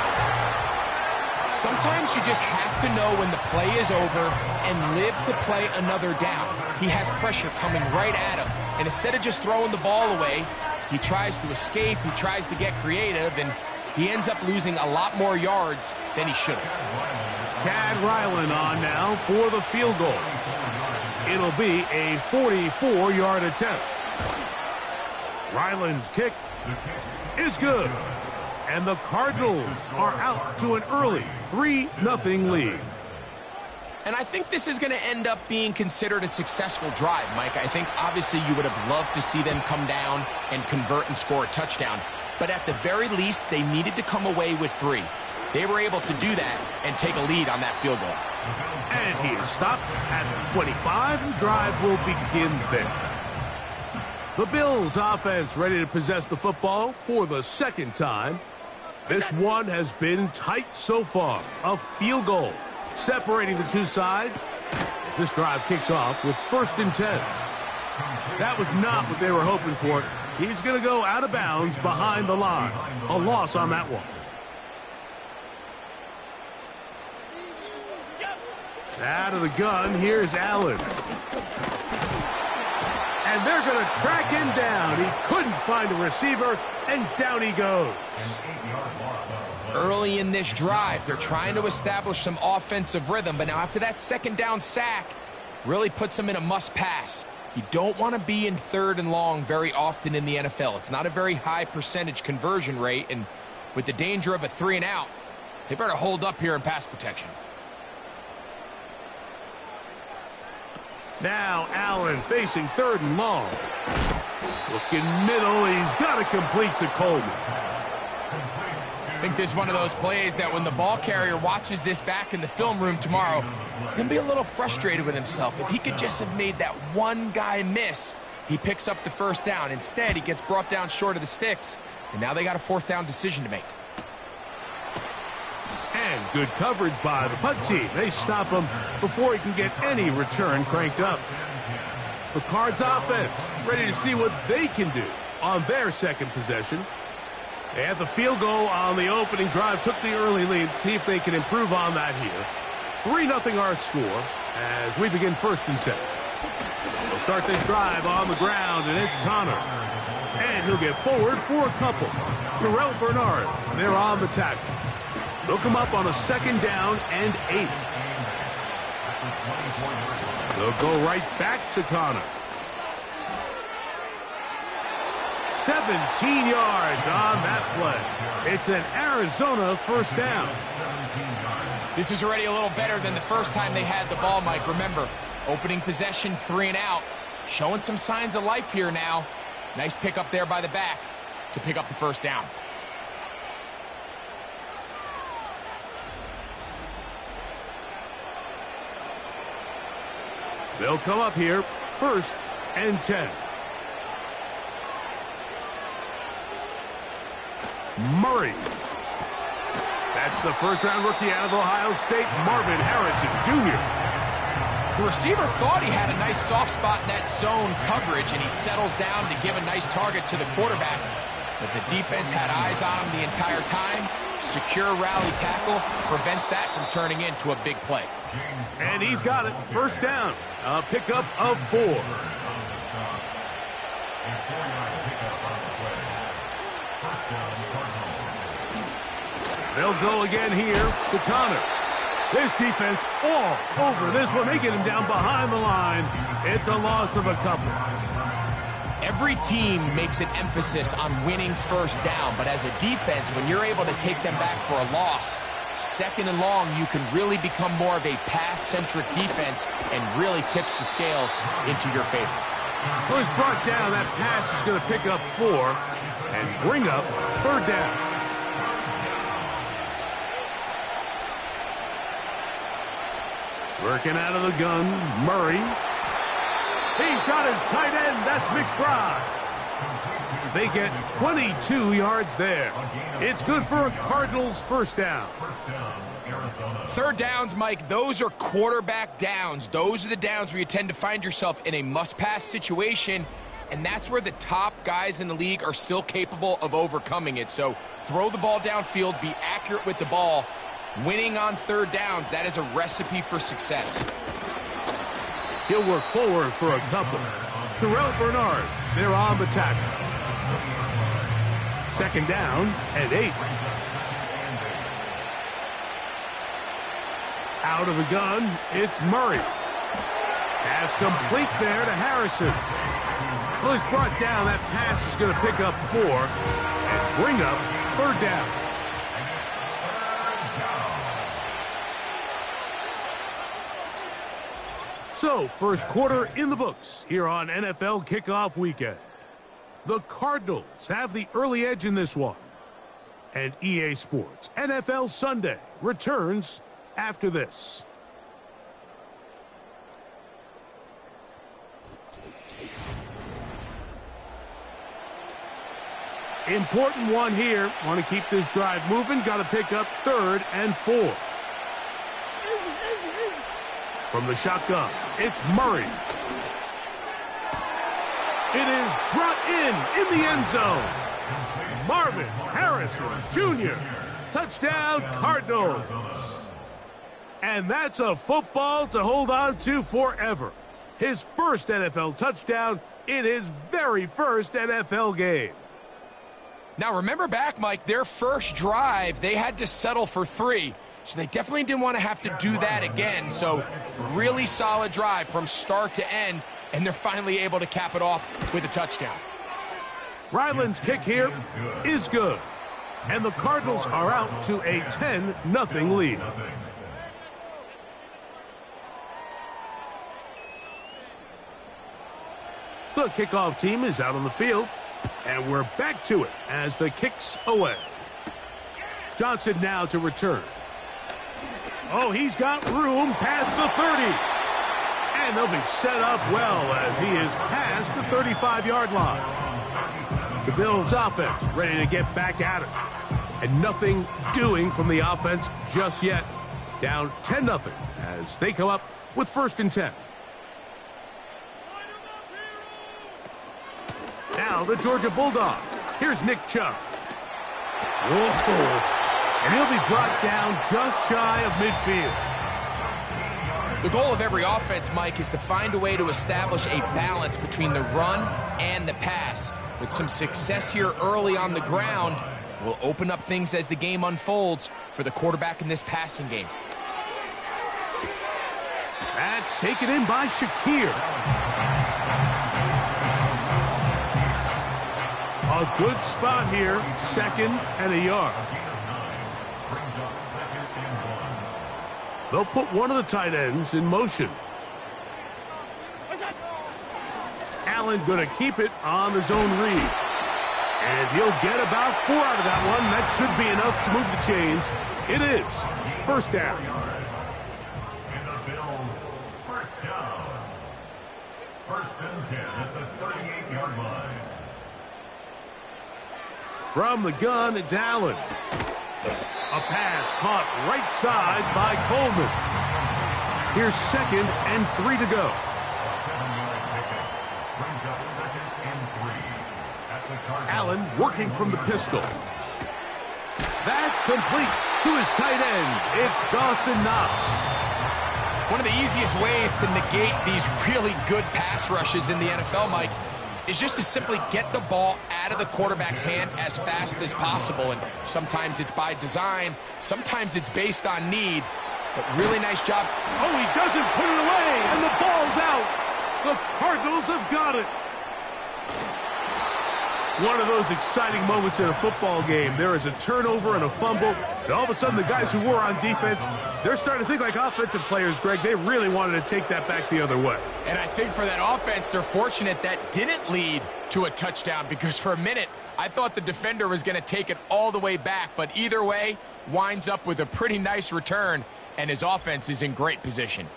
Sometimes you just have to know when the play is over and live to play another down. He has pressure coming right at him, and instead of just throwing the ball away, he tries to escape, he tries to get creative, and he ends up losing a lot more yards than he should have. Chad Ryland on now for the field goal. It'll be a 44-yard attempt. Ryland's kick is good. And the Cardinals are out to an early 3-0 lead. And I think this is going to end up being considered a successful drive, Mike. I think obviously you would have loved to see them come down and convert and score a touchdown. But at the very least, they needed to come away with 3. They were able to do that and take a lead on that field goal. And he is stopped at the 25. The drive will begin there. The Bills offense ready to possess the football for the second time. This one has been tight so far. A field goal separating the two sides as this drive kicks off with 1st and 10. That was not what they were hoping for. He's going to go out of bounds behind the line. A loss on that one. Out of the gun, here's Allen. And they're going to track him down. He couldn't find a receiver, and down he goes. Early in this drive, they're trying to establish some offensive rhythm, but now after that 2nd down sack, really puts them in a must-pass. You don't want to be in 3rd and long very often in the NFL. It's not a very high percentage conversion rate, and with the danger of a 3-and-out, they better hold up here in pass protection. Now Allen facing 3rd and long. Looking middle, he's got to complete to Coleman. I think this is one of those plays that when the ball carrier watches this back in the film room tomorrow, he's going to be a little frustrated with himself. If he could just have made that one guy miss, he picks up the 1st down. Instead, he gets brought down short of the sticks, and now they got a 4th down decision to make. And good coverage by the punt team. They stop him before he can get any return cranked up. The Cards offense ready to see what they can do on their 2nd possession. They had the field goal on the opening drive, took the early lead. See if they can improve on that here. 3-0 our score as we begin 1st and 10. We'll start this drive on the ground, and it's Connor. And he'll get forward for a couple. Terrell Bernard, they're on the tackle. They'll come up on a 2nd down and 8. They'll go right back to Connor. 17 yards on that play. It's an Arizona 1st down. This is already a little better than the first time they had the ball, Mike. Remember, opening possession, 3-and-out. Showing some signs of life here now. Nice pick up there by the back to pick up the 1st down. They'll come up here, 1st and 10. Murray. That's the 1st-round rookie out of Ohio State, Marvin Harrison Jr. The receiver thought he had a nice soft spot in that zone coverage, and he settles down to give a nice target to the quarterback. But the defense had eyes on him the entire time. Secure rally tackle prevents that from turning into a big play. And he's got it. 1st down. A pickup of 4. A 4-yard pickup on the play. First down, Cardinals. They'll go again here to Connor. This defense all over this one. They get him down behind the line. It's a loss of a couple. Every team makes an emphasis on winning first down, but as a defense, when you're able to take them back for a loss, second and long, you can really become more of a pass-centric defense and really tips the scales into your favor. Well, he's brought down. That pass is going to pick up 4 and bring up third down. Working out of the gun, Murray. He's got his tight end. That's McBride. They get 22 yards there. It's good for a Cardinals first down. Third downs, Mike, those are quarterback downs. Those are the downs where you tend to find yourself in a must-pass situation, and that's where the top guys in the league are still capable of overcoming it. So throw the ball downfield, be accurate with the ball. Winning on third downs, that is a recipe for success. He'll work forward for a couple. Terrell Bernard, they're on the tackle. Second down and 8. Out of the gun, it's Murray. Pass complete there to Harrison. Well, he's brought down. That pass is going to pick up 4 and bring up third down. So, first quarter in the books here on NFL Kickoff Weekend. The Cardinals have the early edge in this one. And EA Sports NFL Sunday returns after this. Important one here. Want to keep this drive moving. Got to pick up 3rd and 4. From the shotgun, it's Murray. It is brought in the end zone. Marvin Harrison Jr. Touchdown, Cardinals. And that's a football to hold on to forever. His first NFL touchdown in his very first NFL game. Now, remember back, Mike, their first drive, they had to settle for 3. So they definitely didn't want to have to do that again. So really solid drive from start to end, and they're finally able to cap it off with a touchdown. Ryland's kick here is good. And the Cardinals are out to a 10-0 lead. The kickoff team is out on the field, and we're back to it as the kick's away. Johnson now to return. Oh, he's got room past the 30. And they'll be set up well as he is past the 35-yard line. The Bills' offense ready to get back at it. And nothing doing from the offense just yet. Down 10-0 as they come up with 1st and 10. Now the Georgia Bulldog. Here's Nick Chubb. Whoa. And he'll be brought down just shy of midfield. The goal of every offense, Mike, is to find a way to establish a balance between the run and the pass. With some success here early on the ground, will open up things as the game unfolds for the quarterback in this passing game. That's taken in by Shakir. A good spot here, 2nd and a yard. They'll put one of the tight ends in motion. Allen going to keep it on the zone read. And he'll get about 4 out of that one. That should be enough to move the chains. It is 1st down. And the Bills, 1st down. 1st and 10 at the 38-yard line. From the gun, it's Allen. A pass caught right side by Coleman. Here's 2nd and 3 to go. A 7-yard pickup brings up 2nd and 3. At the Cardinals. Allen working from the pistol. That's complete to his tight end. It's Dawson Knox. One of the easiest ways to negate these really good pass rushes in the NFL, Mike, is just to simply get the ball out of the quarterback's hand as fast as possible. And sometimes it's by design, sometimes it's based on need. But really nice job. Oh, he doesn't put it away, and the ball's out. The Cardinals have got it. One of those exciting moments in a football game. There is a turnover and a fumble, and all of a sudden the guys who were on defense, they're starting to think like offensive players, Greg. They really wanted to take that back the other way. And I think for that offense, they're fortunate that didn't lead to a touchdown, because for a minute, I thought the defender was going to take it all the way back. But either way, winds up with a pretty nice return, and his offense is in great position.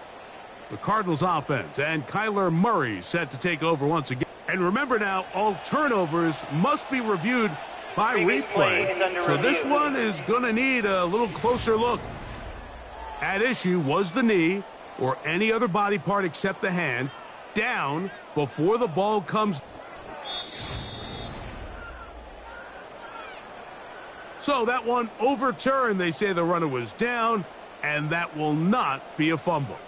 The Cardinals offense and Kyler Murray set to take over once again. And remember now, all turnovers must be reviewed by replay. So this one is going to need a little closer look. At issue was the knee or any other body part except the hand down before the ball comes. So that one overturned. They say the runner was down, and that will not be a fumble.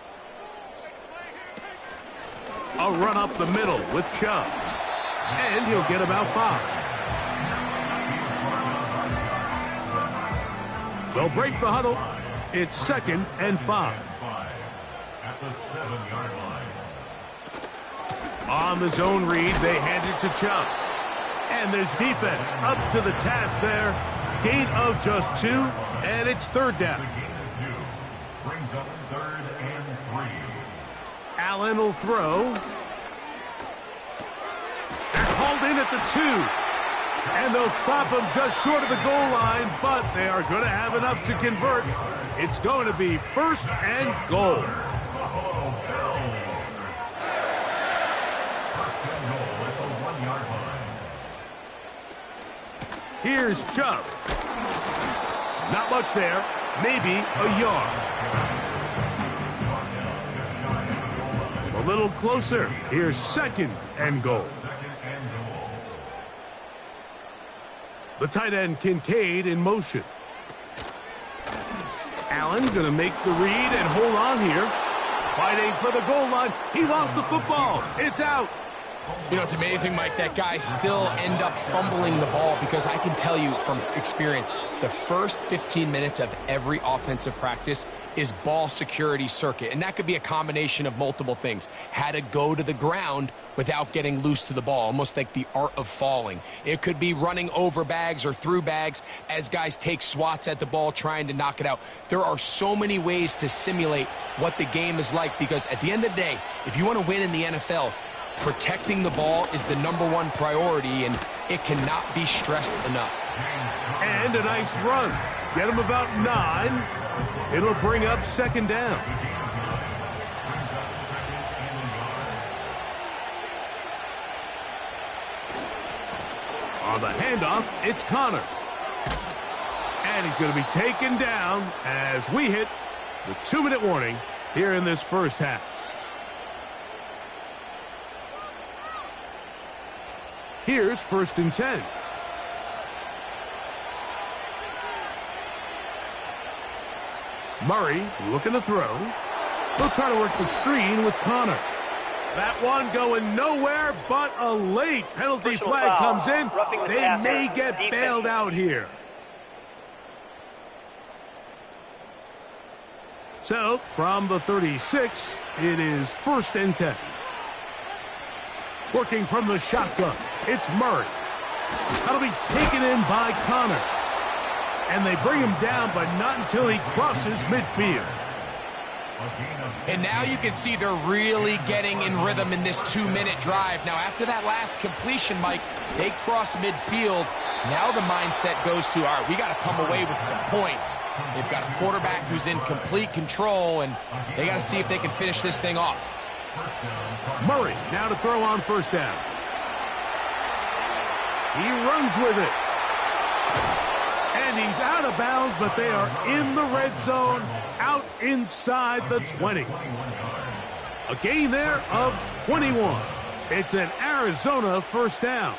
A run up the middle with Chubb, and he'll get about 5. They'll break the huddle. It's 2nd and 5. At the 7-yard line. On the zone read, they hand it to Chubb. And this defense up to the task there. Gain of just 2, and it's 3rd down. The gain of 2 brings up 3rd and 3. Allen will throw. They're hauled in at the 2. And they'll stop him just short of the goal line, but they are going to have enough to convert. It's going to be 1st and goal. Buffalo Bills. 1st and goal at the 1-yard line. Here's Chubb. Not much there. Maybe a yard. A little closer. Here's 2nd and goal. The tight end Kincaid in motion. Allen going to make the read and hold on here. Fighting for the goal line. He lost the football. It's out. You know, it's amazing, Mike, that guys still end up fumbling the ball, because I can tell you from experience, the first 15 minutes of every offensive practice is ball security circuit. And that could be a combination of multiple things. How to go to the ground without getting loose to the ball, almost like the art of falling. It could be running over bags or through bags as guys take swats at the ball trying to knock it out. There are so many ways to simulate what the game is like, because at the end of the day, if you want to win in the NFL, protecting the ball is the #1 priority, and it cannot be stressed enough. And a nice run. Get him about 9. It'll bring up 2nd down. On the handoff, it's Connor. And he's going to be taken down as we hit the 2-minute warning here in this first half. Here's 1st and 10. Murray looking to throw. They'll try to work the screen with Connor. That one going nowhere, but a late penalty flag comes in. They may get bailed out here. So, from the 36, it is 1st and 10. Working from the shotgun, it's Murray. That'll be taken in by Connor. And they bring him down, but not until he crosses midfield. And now you can see they're really getting in rhythm in this 2-minute drive. Now, after that last completion, Mike, they cross midfield. Now the mindset goes to, all right, we got to come away with some points. They've got a quarterback who's in complete control, and they got to see if they can finish this thing off. Murray now to throw on 1st down. He runs with it. And he's out of bounds, but they are in the red zone, out inside the 20. A gain there of 21. It's an Arizona 1st down.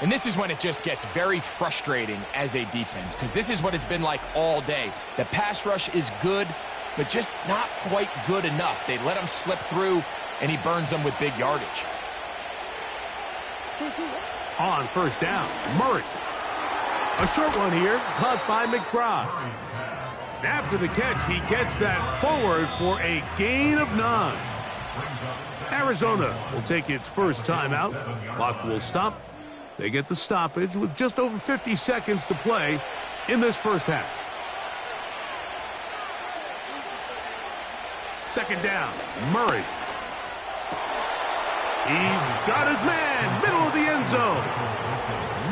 And this is when it just gets very frustrating as a defense, because this is what it's been like all day. The pass rush is good, but just not quite good enough. They let him slip through, and he burns them with big yardage. On first down, Murray. A short one here, caught by McBride. After the catch, he gets that forward for a gain of 9. Arizona will take its first timeout. Clock will stop. They get the stoppage with just over 50 seconds to play in this first half. Second down, Murray. He's got his man, middle of the end zone.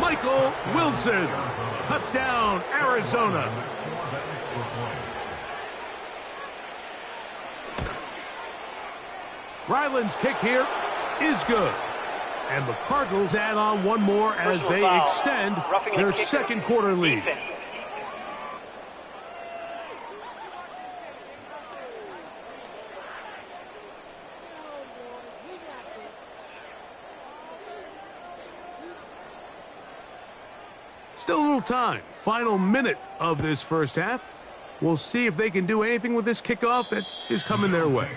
Michael Wilson, touchdown, Arizona. Ryland's kick here is good. And the Cardinals add on one more as they extend their second quarter lead. Still a little time. Final minute of this first half. We'll see if they can do anything with this kickoff that is coming their way.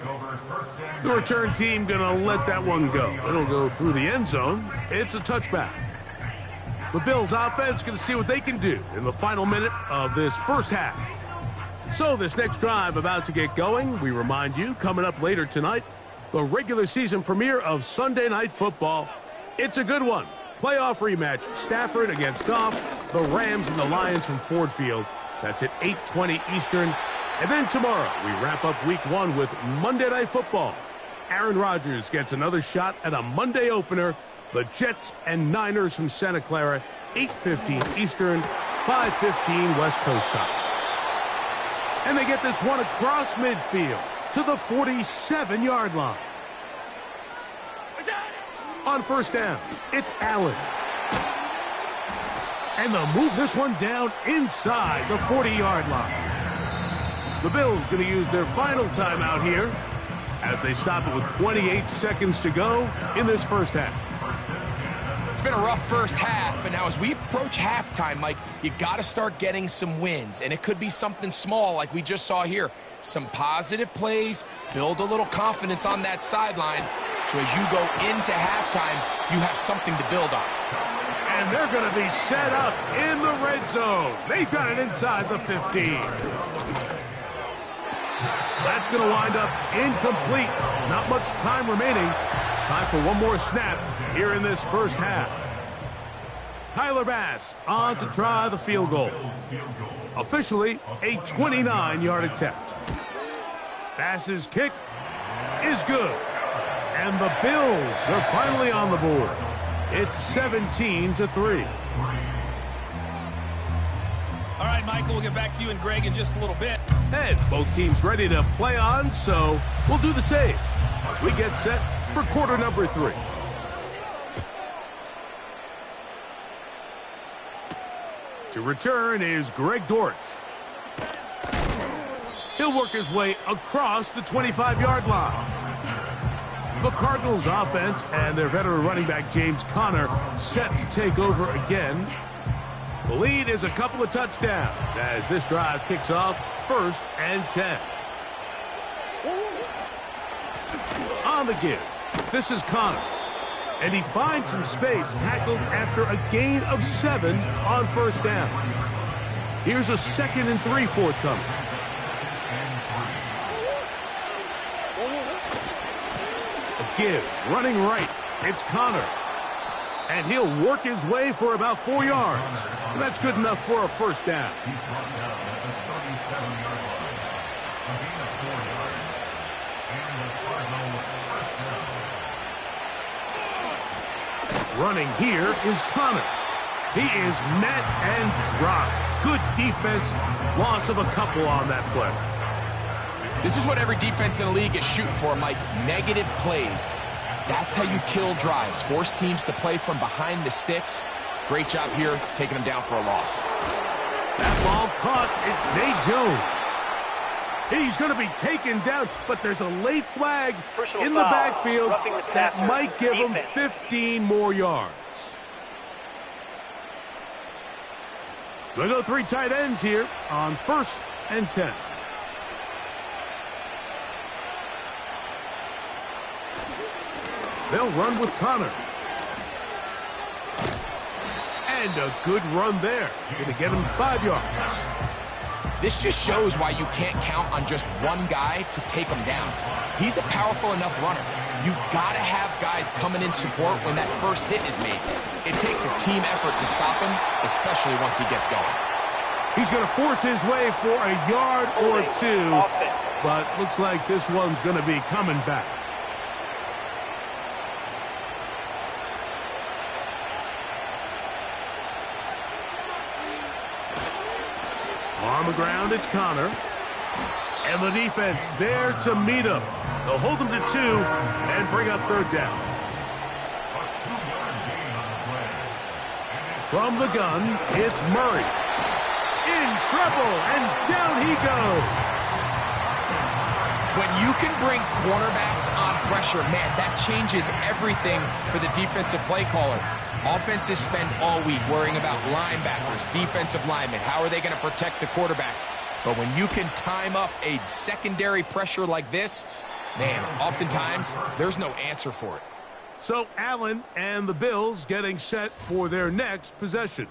The return team going to let that one go. It'll go through the end zone. It's a touchback. The Bills offense going to see what they can do in the final minute of this first half. So this next drive about to get going. We remind you, coming up later tonight, the regular season premiere of Sunday Night Football. It's a good one. Playoff rematch, Stafford against Goff, the Rams and the Lions from Ford Field. That's at 8:20 Eastern. And then tomorrow, we wrap up Week 1 with Monday Night Football. Aaron Rodgers gets another shot at a Monday opener. The Jets and Niners from Santa Clara, 8:15 Eastern, 5:15 West Coast time. And they get this one across midfield to the 47-yard line. On first down, it's Allen. And they'll move this one down inside the 40-yard line. The Bills going to use their final timeout here as they stop it with 28 seconds to go in this first half. It's been a rough first half, but now as we approach halftime, Mike, you got to start getting some wins, and it could be something small like we just saw here. Some positive plays, build a little confidence on that sideline, so as you go into halftime, you have something to build on. And they're going to be set up in the red zone. They've got it inside the 15. That's going to wind up incomplete. Not much time remaining. Time for one more snap here in this first half. Tyler Bass on to try the field goal. Officially a 29-yard attempt. Bass's kick is good. And the Bills are finally on the board. It's 17-3. All right, Michael, we'll get back to you and Greg in just a little bit. And both teams ready to play on, so we'll do the same as we get set for quarter number 3. To return is Greg Dortch. He'll work his way across the 25-yard line. The Cardinals offense and their veteran running back James Conner set to take over again. The lead is a couple of touchdowns as this drive kicks off 1st and 10. On the give, this is Conner. And he finds some space tackled after a gain of 7 on first down. Here's a 2nd and 3 forthcoming. Give, running right, it's Conner. And he'll work his way for about 4 yards. That's good enough for a first down. Running here is Conner. He is met and dropped. Good defense, loss of a couple on that play. This is what every defense in the league is shooting for, Mike. Negative plays. That's how you kill drives. Force teams to play from behind the sticks. Great job here, taking them down for a loss. That ball caught. It's Zay Jones. He's going to be taken down, but there's a late flag in the backfield that might give him 15 more yards. We'll go 3 tight ends here on 1st and 10. They'll run with Conner. And a good run there. Going to get him 5 yards. This just shows why you can't count on just one guy to take him down. He's a powerful enough runner. You gotta have guys coming in support when that first hit is made. It takes a team effort to stop him, especially once he gets going. He's going to force his way for a yard or two, but looks like this one's going to be coming back. On the ground, it's Connor. And the defense there to meet him. They'll hold him to 2 and bring up 3rd down. From the gun, it's Murray. In trouble, and down he goes. When you can bring cornerbacks on pressure, man, that changes everything for the defensive play caller. Offenses spend all week worrying about linebackers, defensive linemen. How are they going to protect the quarterback? But when you can time up a secondary pressure like this, man, oftentimes there's no answer for it. So Allen and the Bills getting set for their next possession.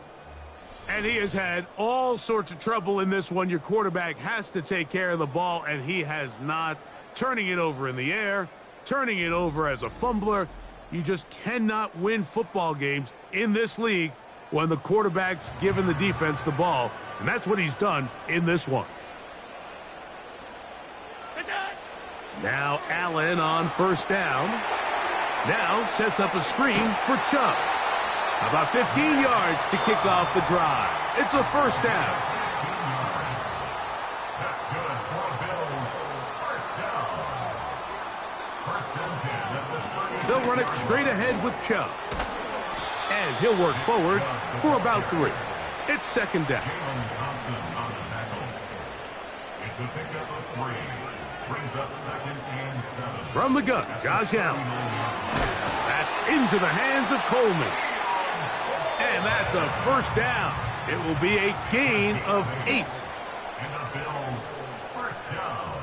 And he has had all sorts of trouble in this one. Your quarterback has to take care of the ball, and he has not. Turning it over in the air, turning it over as a fumbler. You just cannot win football games in this league when the quarterback's giving the defense the ball. And that's what he's done in this one. Now Allen on 1st down. Now sets up a screen for Chubb. About 15 yards to kick off the drive. It's a 1st down. That's good for the Bills. 1st down. 1st and 10 at the 30. They'll run it straight ahead with Chubb. And he'll work forward for about 3. It's 2nd down. It's a pickup of 3. Brings up 2nd and 7. From the gun, Josh Allen. That's into the hands of Coleman. And that's a 1st down. It will be a gain of 8. And the Bills' 1st down.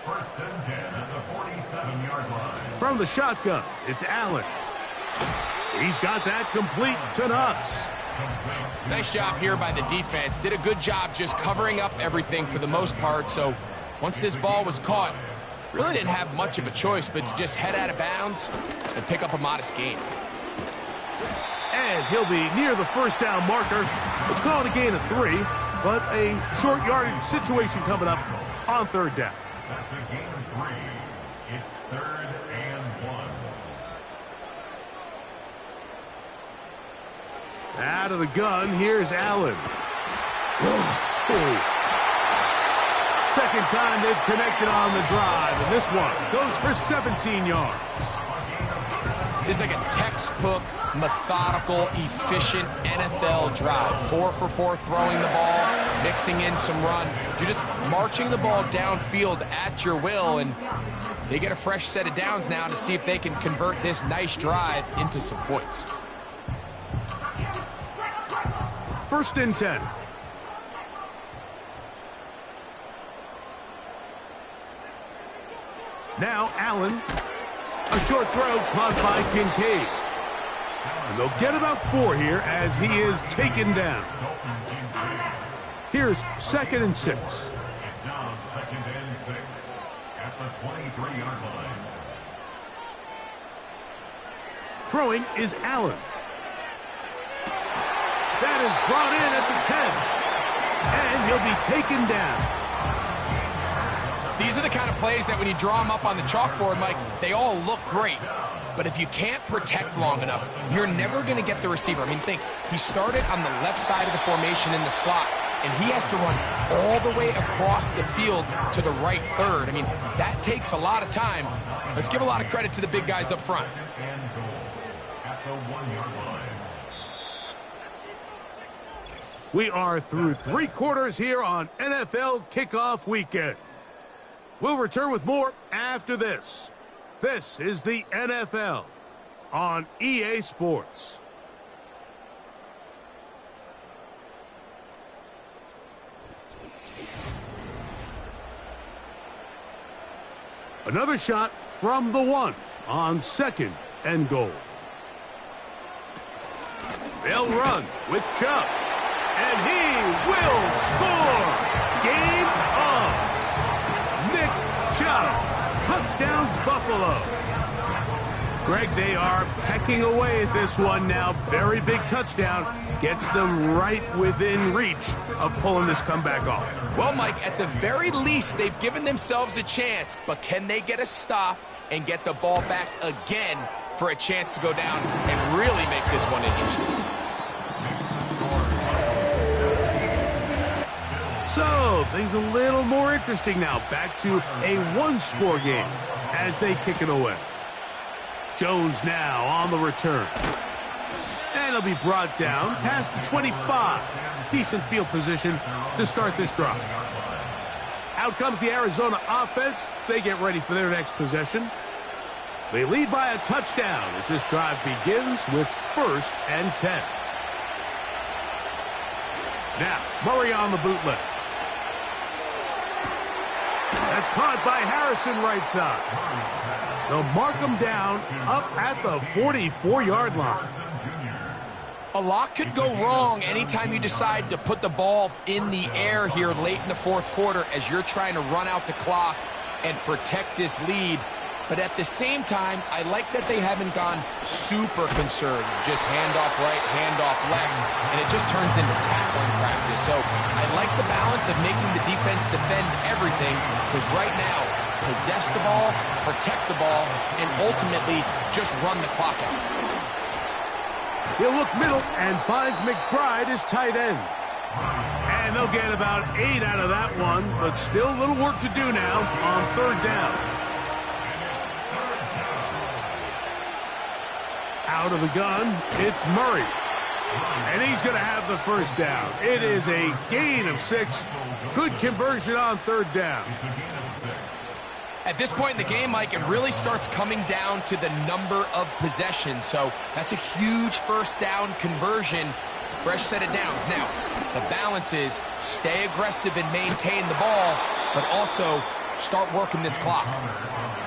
1st and 10 at the 47-yard line. From the shotgun, it's Allen. He's got that complete to Knox. Nice job here by the defense. Did a good job just covering up everything for the most part. So once this ball was caught, really didn't have much of a choice but to just head out of bounds and pick up a modest gain. And he'll be near the 1st down marker. It's called a gain of 3, but a short yardage situation coming up on 3rd down. That's a gain of 3. It's 3rd and 1. Out of the gun, here's Allen. Second time they've connected on the drive, and this one goes for 17 yards. This is like a textbook, methodical, efficient NFL drive. 4 for 4 throwing the ball, mixing in some run. You're just marching the ball downfield at your will, and they get a fresh set of downs now to see if they can convert this nice drive into some points. 1st and 10. Now Allen. A short throw caught by Kincaid. And they'll get about 4 here as he is taken down. Here's 2nd and 6. It's now 2nd and 6 at the 23-yard line. Throwing is Allen. That is brought in at the 10. And he'll be taken down. These are the kind of plays that when you draw them up on the chalkboard, Mike, they all look great. But if you can't protect long enough, you're never going to get the receiver. I mean, think, he started on the left side of the formation in the slot, and he has to run all the way across the field to the right third. I mean, that takes a lot of time. Let's give a lot of credit to the big guys up front. And goal at the 1-yard line. We are through 3 quarters here on NFL Kickoff Weekend. We'll return with more after this. This is the NFL on EA Sports. Another shot from the 1 on 2nd and goal. They'll run with Chubb. And he will score! Game on! Nick Chubb. Touchdown, Buffalo. Greg, they are pecking away at this one now. Very big touchdown. Gets them right within reach of pulling this comeback off. Well, Mike, at the very least, they've given themselves a chance. But can they get a stop and get the ball back again for a chance to go down and really make this one interesting? So, things a little more interesting now. Back to a one-score game as they kick it away. Jones now on the return. And he'll be brought down past the 25. Decent field position to start this drive. Out comes the Arizona offense. They get ready for their next possession. They lead by a touchdown as this drive begins with 1st and 10. Now, Murray on the bootleg. That's caught by Harrison right side. They'll mark him down up at the 44-yard line. A lot could go wrong anytime you decide to put the ball in the air here late in the 4th quarter as you're trying to run out the clock and protect this lead. But at the same time, I like that they haven't gone super conservative. Just handoff right, handoff left, and it just turns into tackling practice. So I like the balance of making the defense defend everything, because right now, possess the ball, protect the ball, and ultimately just run the clock out. He'll look middle and finds McBride as tight end. And they'll get about 8 out of that one, but still a little work to do now on 3rd down. Out of the gun, it's Murray. And he's going to have the 1st down. It is a gain of 6. Good conversion on 3rd down. At this point in the game, Mike, it really starts coming down to the number of possessions. So that's a huge 1st down conversion. Fresh set of downs. Now, the balance is stay aggressive and maintain the ball, but also start working this clock.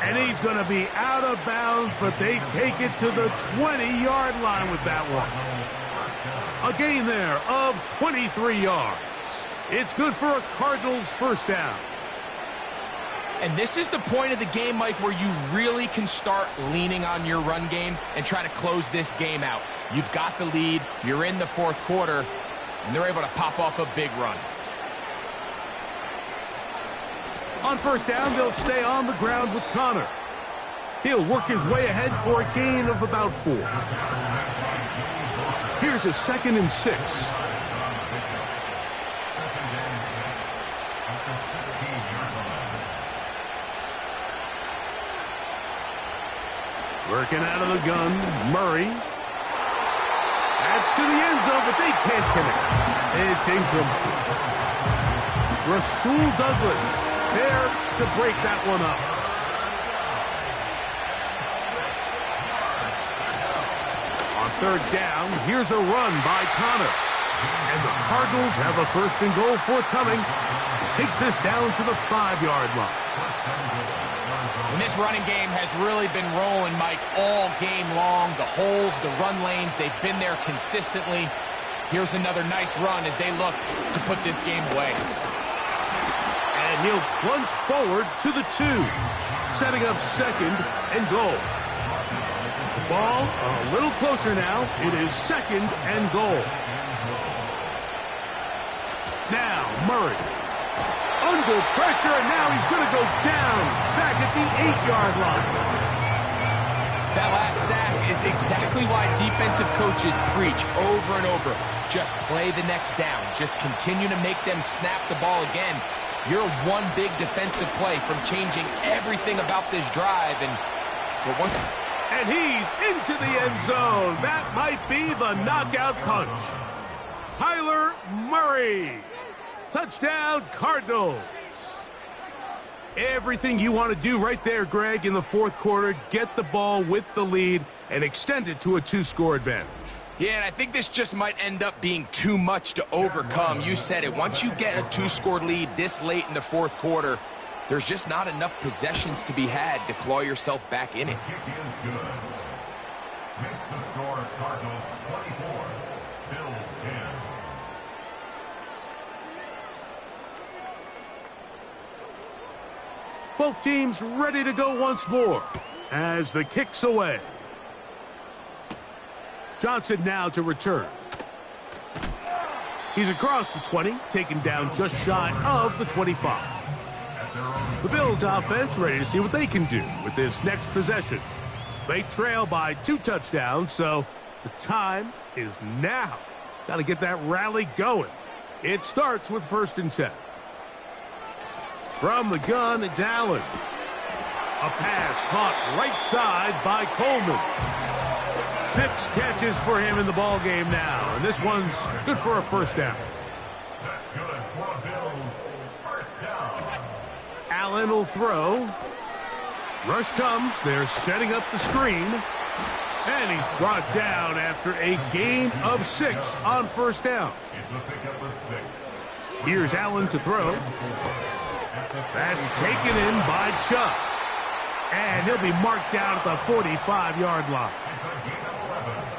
And he's going to be out of bounds, but they take it to the 20-yard line with that one. A gain there of 23 yards. It's good for a Cardinals 1st down. And this is the point of the game, Mike, where you really can start leaning on your run game and try to close this game out. You've got the lead, you're in the 4th quarter, and they're able to pop off a big run. On 1st down, they'll stay on the ground with Connor. He'll work his way ahead for a gain of about 4. Here's a 2nd and 6. Working out of the gun, Murray. That's to the end zone, but they can't connect. It's incomplete. Rasul Douglas there to break that one up. On 3rd down, here's a run by Connor. And the Cardinals have a 1st and goal forthcoming. He takes this down to the 5-yard line. And this running game has really been rolling, Mike, all game long. The holes, the run lanes, they've been there consistently. Here's another nice run as they look to put this game away. And he'll plunge forward to the 2, setting up 2nd and goal. Ball a little closer now. It is 2nd and goal. Now Murray. Under pressure, and now he's going to go down back at the 8-yard line. That last sack is exactly why defensive coaches preach over and over. Just play the next down. Just continue to make them snap the ball again. You're one big defensive play from changing everything about this drive. And he's into the end zone. That might be the knockout punch. Kyler Murray. Touchdown, Cardinals. Everything you want to do right there, Greg, in the 4th quarter. Get the ball with the lead and extend it to a 2-score advantage. Yeah, and I think this just might end up being too much to overcome. You said it. Once you get a 2-score lead this late in the 4th quarter, there's just not enough possessions to be had to claw yourself back in it. The kick is good. Makes the score Cardinals 24, Bills 10. Both teams ready to go once more as the kick's away. Johnson now to return. He's across the 20, taken down just shy of the 25. The Bills offense ready to see what they can do with this next possession. They trail by 2 touchdowns, so the time is now. Got to get that rally going. It starts with 1st and 10. From the gun, it's Allen. A pass caught right side by Coleman. 6 catches for him in the ball game now, and this one's good for a 1st down. That's good for the Bills. 1st down. Allen will throw. Rush comes. They're setting up the screen. And he's brought down after a gain of 6 on 1st down. It's a pickup of 6. Here's Allen to throw. That's taken in by Chubb. And he'll be marked down at the 45-yard line.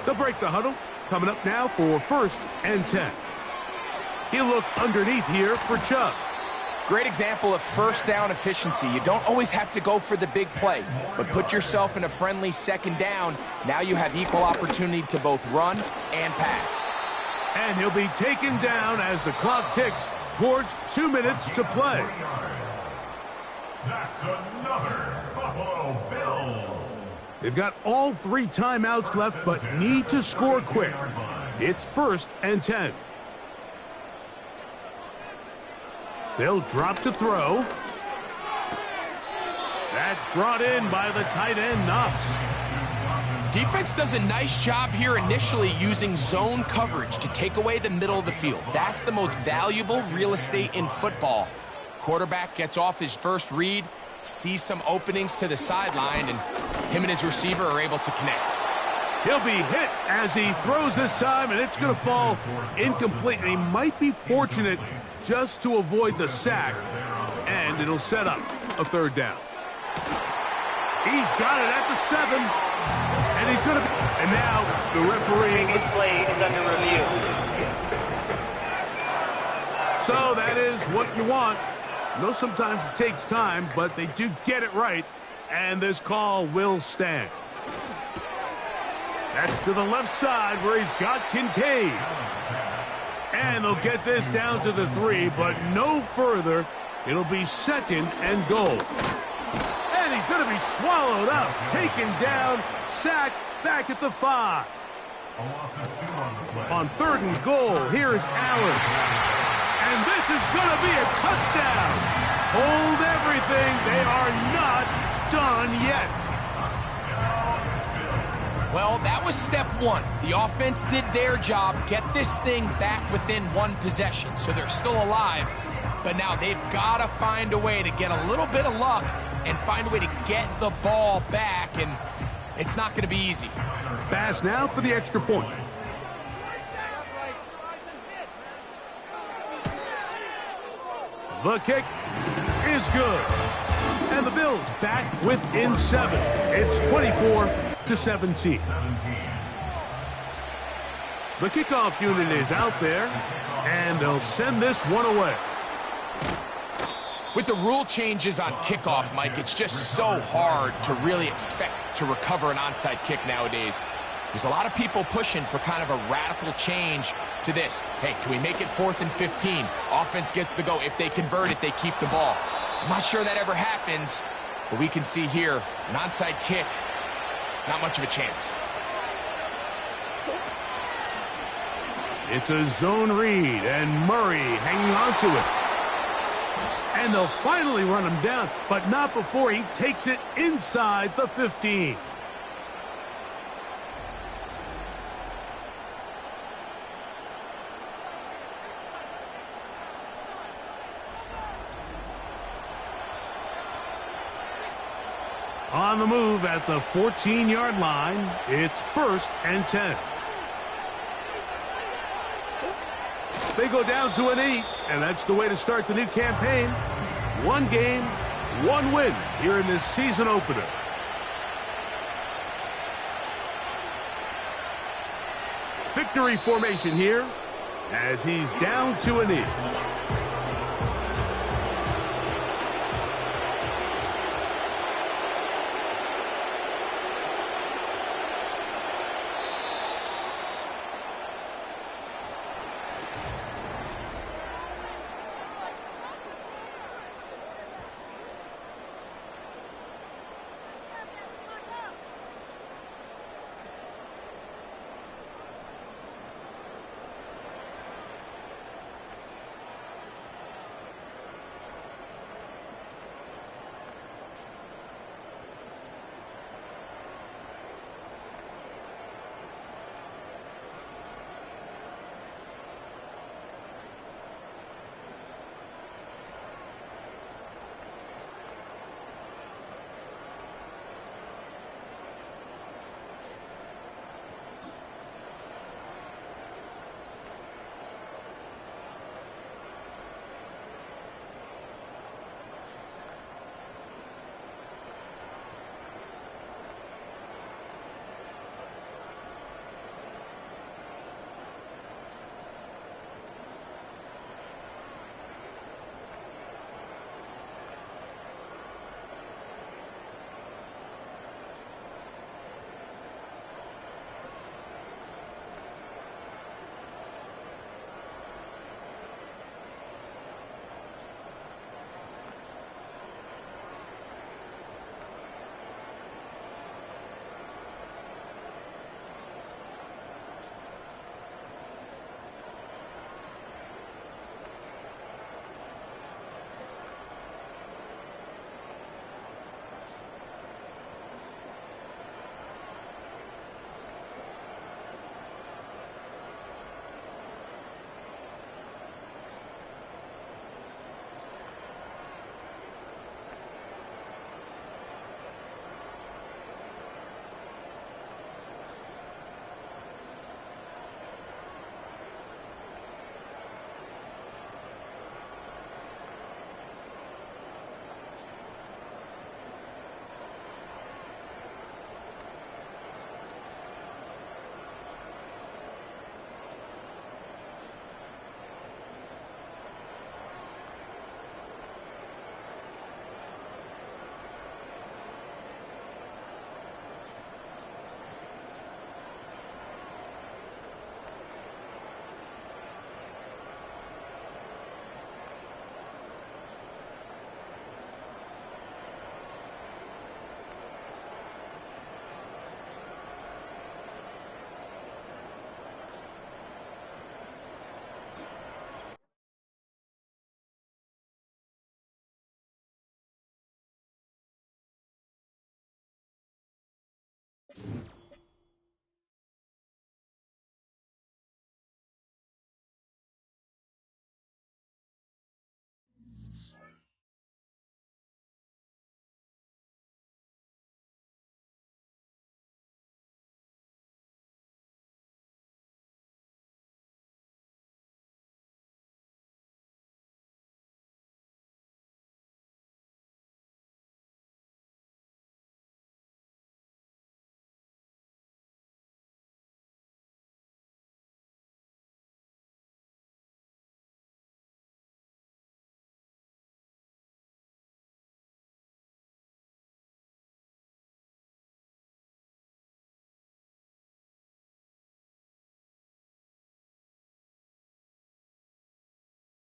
They'll break the huddle. Coming up now for 1st and 10. He'll look underneath here for Chubb. Great example of 1st down efficiency. You don't always have to go for the big play, but put yourself in a friendly 2nd down. Now you have equal opportunity to both run and pass. And he'll be taken down as the clock ticks towards 2 minutes to play. That's another Buffalo Bills. They've got all 3 timeouts left, but need to score quick. It's 1st and 10. They'll drop to throw. That's brought in by the tight end, Knox. Defense does a nice job here initially using zone coverage to take away the middle of the field. That's the most valuable real estate in football. Quarterback gets off his first read, sees some openings to the sideline, and him and his receiver are able to connect. He'll be hit as he throws this time, and it's going to fall incomplete. And he might be fortunate just to avoid the sack, and it'll set up a 3rd down. He's got it at the 7, and he's going to be... And now the referee... This play is under review. So that is what you want. I know sometimes it takes time, but they do get it right, and this call will stand. That's to the left side where he's got Kincaid. And they'll get this down to the 3, but no further. It'll be 2nd and goal. And he's going to be swallowed up, taken down, sacked, back at the 5. On 3rd and goal, here is Allen. And this is going to be a touchdown. Hold everything. They are not done yet. Well, that was step 1. The offense did their job, get this thing back within 1 possession. So they're still alive, but now they've got to find a way to get a little bit of luck and find a way to get the ball back, and it's not going to be easy. Pass now for the extra point. The kick is good. And the Bills back within 7. It's 24-17. The kickoff unit is out there, and they'll send this one away. With the rule changes on kickoff, Mike, it's just so hard to really expect to recover an onside kick nowadays. There's a lot of people pushing for kind of a radical change to this. Hey, can we make it 4th and 15? Offense gets the go. If they convert it, they keep the ball. I'm not sure that ever happens, but we can see here, an onside kick, not much of a chance. It's a zone read, and Murray hanging on to it. And they'll finally run him down, but not before he takes it inside the 15. On the move at the 14-yard line, it's 1st and 10. They go down to an 8, and that's the way to start the new campaign. 1 game, 1 win here in this season opener. victory formation here as he's down to a knee.